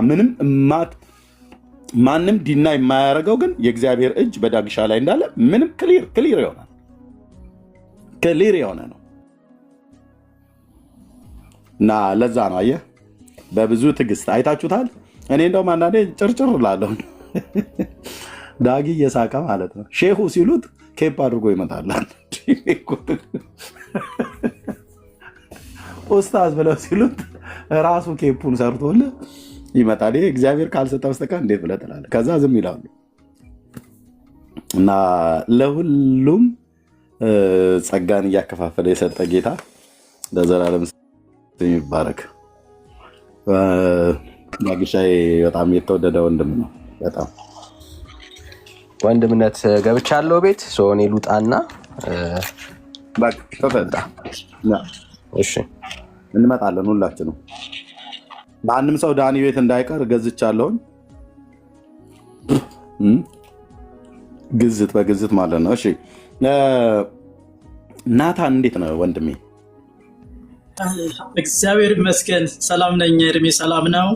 ማንም ዲና የማያደርገው ግን የእግዚአብሔር እጅ በዳግሻ ላይ እንዳለ ምንም ክሊር ይሆናል። ክሊር የሆነ ነው እና ለዛ ነው አየህ በብዙ ትዕግስት አይታችሁታል። እኔ እንደውም አንዳንዴ ጭርጭር እላለሁ ዳጊ እየሳቀ ማለት ነው። ሼሁ ሲሉት ኬፕ አድርጎ ይመጣላል። ኡስታዝ ብለው ሲሉት ራሱ ኬፑን ሰርቶልህ ይመጣል። ይሄ እግዚአብሔር ካልሰጠ በስተቀር እንዴት ብለህ ትላለህ? ከዛ ዝም ይላሉ እና ለሁሉም ጸጋን እያከፋፈለ የሰጠ ጌታ ለዘላለም ይባረክ። ዳግሻዬ በጣም የተወደደ ወንድም ነው። በጣም ወንድምነት ገብቻለሁ ቤት እኔ ልውጣና እሺ እንመጣለን ሁላችንም። ማንም ሰው ዳኒ ቤት እንዳይቀር ገዝቻለሁኝ። ግዝት በግዝት ማለት ነው። እሺ ናታን እንዴት ነው ወንድሜ? እግዚአብሔር ይመስገን ሰላም ነኝ። እድሜ ሰላም ነው?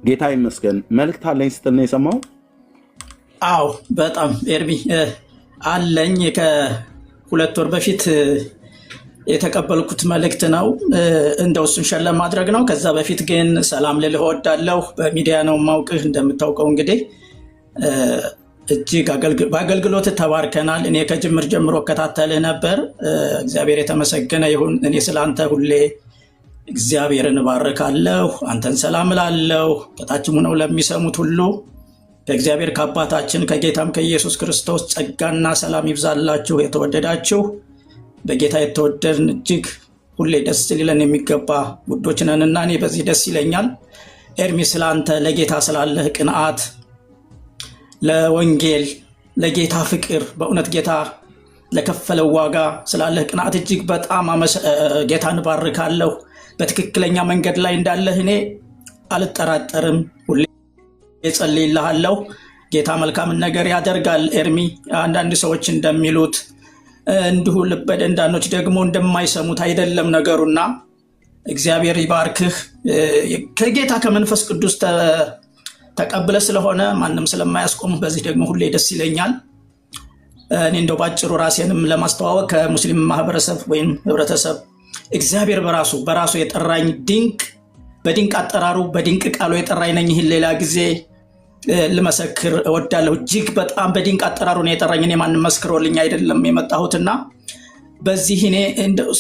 ጌታ ይመስገን። መልእክት አለኝ ስትል ነው የሰማው? አዎ በጣም ኤርሚ አለኝ። ከ2 ወር በፊት የተቀበልኩት መልእክት ነው። እንደው እሱን ሸር ለማድረግ ነው። ከዛ በፊት ግን ሰላም ልልህ እወዳለሁ። በሚዲያ ነው የማውቅህ እንደምታውቀው እንግዲህ እጅግ በአገልግሎት ተባርከናል። እኔ ከጅምር ጀምሮ እከታተልህ ነበር። እግዚአብሔር የተመሰገነ ይሁን። እኔ ስለአንተ ሁሌ እግዚአብሔርን እባርካለሁ፣ አንተን ሰላም እላለሁ። ከታችም ሆነው ለሚሰሙት ሁሉ ከእግዚአብሔር ከአባታችን ከጌታም ከኢየሱስ ክርስቶስ ጸጋና ሰላም ይብዛላችሁ። የተወደዳችሁ በጌታ የተወደድን እጅግ ሁሌ ደስ ሊለን የሚገባ ውዶች ነንና እኔ በዚህ ደስ ይለኛል። ኤርሚ ስለአንተ ለጌታ ስላለህ ቅንዓት፣ ለወንጌል ለጌታ ፍቅር፣ በእውነት ጌታ ለከፈለው ዋጋ ስላለህ ቅንዓት እጅግ በጣም ጌታን እባርካለሁ። በትክክለኛ መንገድ ላይ እንዳለህ እኔ አልጠራጠርም። ሁሌ እጸልይልሃለሁ። ጌታ መልካምን ነገር ያደርጋል። ኤርሚ አንዳንድ ሰዎች እንደሚሉት እንዲሁ ልበ ደንዳኖች ደግሞ እንደማይሰሙት አይደለም ነገሩና እግዚአብሔር ይባርክህ። ከጌታ ከመንፈስ ቅዱስ ተቀብለ ስለሆነ ማንም ስለማያስቆም በዚህ ደግሞ ሁሌ ደስ ይለኛል። እኔ እንደው ባጭሩ ራሴንም ለማስተዋወቅ ከሙስሊም ማህበረሰብ ወይም ህብረተሰብ እግዚአብሔር በራሱ የጠራኝ በድንቅ አጠራሩ በድንቅ ቃሉ የጠራኝ ነኝ። ይህን ሌላ ጊዜ ልመሰክር እወዳለሁ። እጅግ በጣም በድንቅ አጠራሩ ነው የጠራኝ። እኔ ማንም መስክሮልኝ አይደለም የመጣሁትና በዚህ እኔ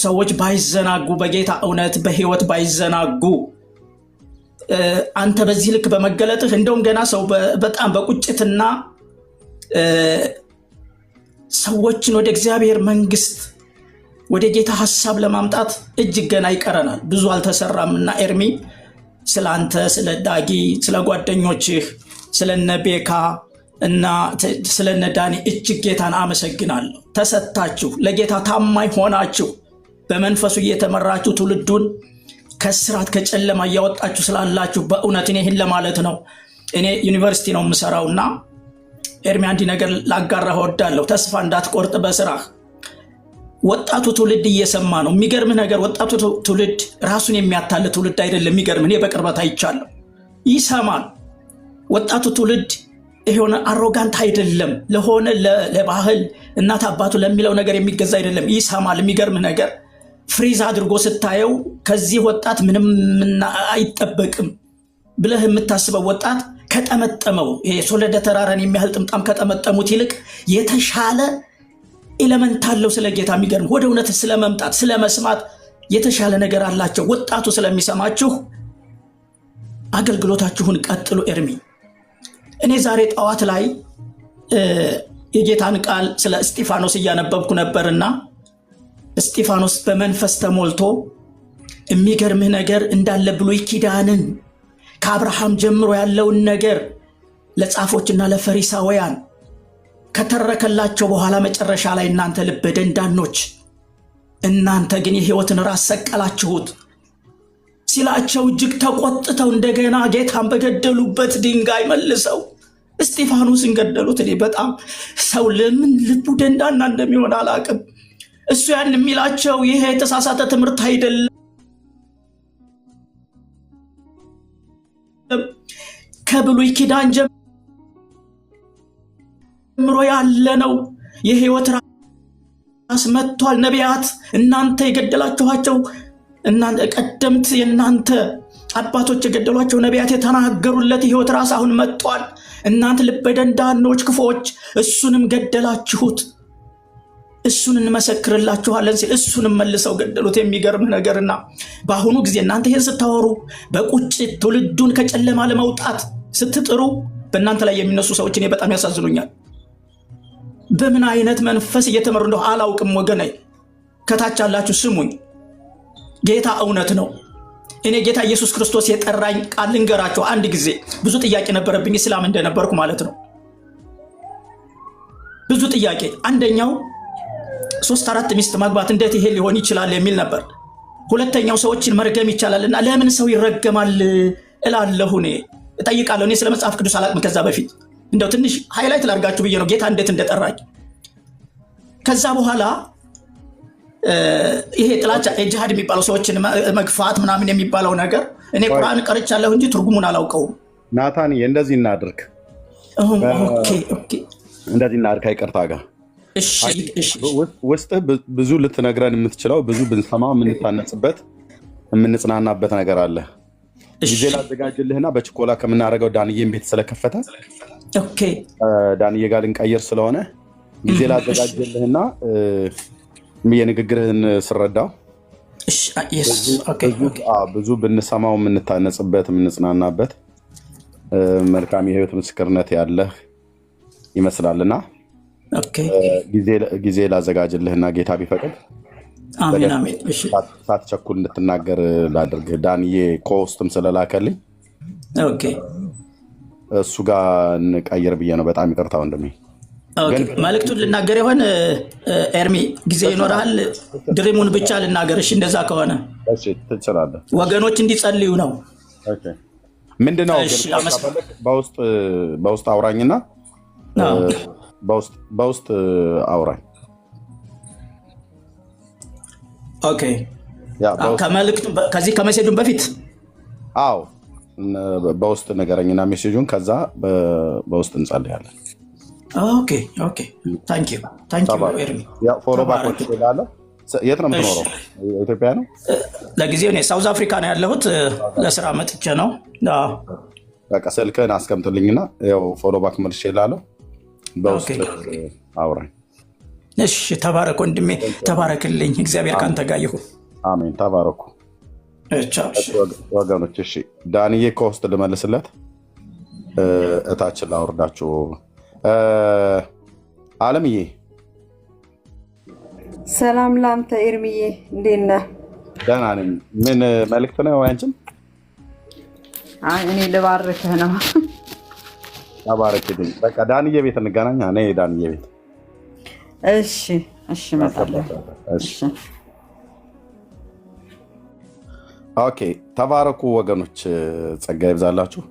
ሰዎች ባይዘናጉ፣ በጌታ እውነት በህይወት ባይዘናጉ፣ አንተ በዚህ ልክ በመገለጥህ እንደውም ገና ሰው በጣም በቁጭትና ሰዎችን ወደ እግዚአብሔር መንግስት ወደ ጌታ ሐሳብ ለማምጣት እጅግ ገና ይቀረናል። ብዙ አልተሰራምና ኤርሚ ስለአንተ፣ ስለ ዳጊ፣ ስለ ጓደኞችህ፣ ስለነ ቤካ እና ስለነ ዳኒ እጅግ ጌታን አመሰግናለሁ። ተሰጥታችሁ ለጌታ ታማኝ ሆናችሁ በመንፈሱ እየተመራችሁ ትውልዱን ከስራት ከጨለማ እያወጣችሁ ስላላችሁ በእውነት እኔ ይህን ለማለት ነው። እኔ ዩኒቨርሲቲ ነው የምሰራውና ኤርሚ አንድ ነገር ላጋራህ እወዳለሁ። ተስፋ እንዳትቆርጥ በስራህ። ወጣቱ ትውልድ እየሰማ ነው። የሚገርምህ ነገር ወጣቱ ትውልድ ራሱን የሚያታል ትውልድ አይደለም። የሚገርምህ እኔ በቅርበት አይቻለሁ። ይሰማል። ወጣቱ ትውልድ የሆነ አሮጋንት አይደለም። ለሆነ ለባህል እናት አባቱ ለሚለው ነገር የሚገዛ አይደለም። ይሰማል። የሚገርምህ ነገር ፍሪዝ አድርጎ ስታየው ከዚህ ወጣት ምንም አይጠበቅም ብለህ የምታስበው ወጣት ከጠመጠመው የሶለደ ተራራን የሚያህል ጥምጣም ከጠመጠሙት ይልቅ የተሻለ ኤሌመንት አለው ስለ ጌታ። የሚገርም ወደ እውነት ስለመምጣት ስለመስማት የተሻለ ነገር አላቸው። ወጣቱ ስለሚሰማችሁ አገልግሎታችሁን ቀጥሉ። ኤርሚ እኔ ዛሬ ጠዋት ላይ የጌታን ቃል ስለ እስጢፋኖስ እያነበብኩ ነበርና እስጢፋኖስ በመንፈስ ተሞልቶ የሚገርምህ ነገር እንዳለ ብሉይ ኪዳንን ከአብርሃም ጀምሮ ያለውን ነገር ለጻፎችና ለፈሪሳውያን ከተረከላቸው በኋላ መጨረሻ ላይ እናንተ ልበ ደንዳኖች፣ እናንተ ግን የሕይወትን ራስ ሰቀላችሁት ሲላቸው እጅግ ተቆጥተው እንደገና ጌታን በገደሉበት ድንጋይ መልሰው እስጢፋኖስን ገደሉት። እኔ በጣም ሰው ለምን ልቡ ደንዳና እንደሚሆን አላቅም። እሱ ያን የሚላቸው ይሄ የተሳሳተ ትምህርት አይደለም፣ ከብሉይ ኪዳን ጀምሮ ያለ ነው። የሕይወት ራስ መጥቷል። ነቢያት እናንተ የገደላችኋቸው እናንተ ቀደምት የእናንተ አባቶች የገደሏቸው ነቢያት የተናገሩለት ሕይወት ራስ አሁን መጥቷል። እናንተ ልበ ደንዳኖች ክፉዎች እሱንም ገደላችሁት፣ እሱን እንመሰክርላችኋለን ሲል እሱንም መልሰው ገደሉት። የሚገርም ነገርና በአሁኑ ጊዜ እናንተ ይህን ስታወሩ በቁጭት ትውልዱን ከጨለማ ለመውጣት ስትጥሩ በእናንተ ላይ የሚነሱ ሰዎች እኔ በጣም ያሳዝኑኛል። በምን አይነት መንፈስ እየተመሩ እንደው አላውቅም። ወገኔ ከታች ያላችሁ ስሙኝ፣ ጌታ እውነት ነው። እኔ ጌታ ኢየሱስ ክርስቶስ የጠራኝ ቃል ልንገራችሁ። አንድ ጊዜ ብዙ ጥያቄ ነበረብኝ፣ እስላም እንደነበርኩ ማለት ነው። ብዙ ጥያቄ። አንደኛው 3-4 ሚስት ማግባት እንዴት ይሄ ሊሆን ይችላል የሚል ነበር። ሁለተኛው ሰዎችን መርገም ይቻላልና ለምን ሰው ይረገማል እላለሁ፣ እኔ እጠይቃለሁ። እኔ ስለ መጽሐፍ ቅዱስ አላቅም። ከዛ በፊት እንደው ትንሽ ሃይላይት ላድርጋችሁ ብዬ ነው ጌታ እንዴት እንደጠራኝ። ከዛ በኋላ ይሄ ጥላቻ ጂሃድ የሚባለው ሰዎችን መግፋት ምናምን የሚባለው ነገር እኔ ቁርአን ቀርቻለሁ እንጂ ትርጉሙን አላውቀውም። ናታን እንደዚህ እናድርግ፣ እንደዚህ እናድርግ ከይቅርታ ጋር ውስጥህ ብዙ ልትነግረን የምትችለው ብዙ ብንሰማ የምንታነጽበት የምንጽናናበት ነገር አለ። ጊዜ ላዘጋጅልህና በችኮላ ከምናደርገው ዳንዬን ቤት ስለከፈተ ዳንዬ ጋር ልንቀይር ስለሆነ ጊዜ ላዘጋጅልህና የንግግርህን ስረዳው ብዙ ብንሰማው የምንታነጽበት የምንጽናናበት መልካም የህይወት ምስክርነት ያለህ ይመስላልና ጊዜ ላዘጋጅልህና ጌታ ቢፈቅድ ሳትቸኩል እንድትናገር ላድርግህ። ዳንዬ ኮስትም ስለላከልኝ እሱ ጋር እንቀይር ብዬ ነው። በጣም ይቅርታ ወንድሜ። መልእክቱን ልናገር ይሆን ኤርሚ? ጊዜ ይኖርሃል? ድሪሙን ብቻ ልናገርሽ። እንደዛ ከሆነ ትችላለህ። ወገኖች እንዲጸልዩ ነው። ምንድነው በውስጥ አውራኝና በውስጥ አውራኝ። ኦኬ ከመልእክቱ ከዚህ ከሜሴጁን በፊት በውስጥ ነገረኝና ሜሴጁን ከዛ በውስጥ እንጸልያለን። ኦኬ ታንክ ዩ ኤርሚ። ፎሎ ባክ ትላለህ። የት ነው የምትኖረው? ኢትዮጵያ ነው? ለጊዜው እኔ ሳውዝ አፍሪካ ነው ያለሁት። ለስራ መጥቼ ነው። በቃ ስልክህን አስቀምጥልኝና ያው ፎሎ ባክ መልሼ እላለሁ። በውስጥ አውራኝ። እሺ ተባረክ ወንድሜ፣ ተባረክልኝ። እግዚአብሔር ካንተ ጋር ይሁን። አሜን። ተባረኩ ወገኖች። እሺ ዳንዬ ከውስጥ ልመልስለት፣ እታችን ላወርዳችሁ። አለምዬ ሰላም ላንተ ኤርሚዬ፣ እንዴት ነህ? ደህና ነኝ። ምን መልእክት ነው ያንቺም? እኔ ልባርክህ ነው። ተባረክልኝ። በቃ ዳንዬ ቤት እንገናኝ። እኔ ዳንዬ ቤት። እሺ እመጣለሁ። እሺ ኦኬ። ተባረኩ ወገኖች፣ ጸጋ ይብዛላችሁ።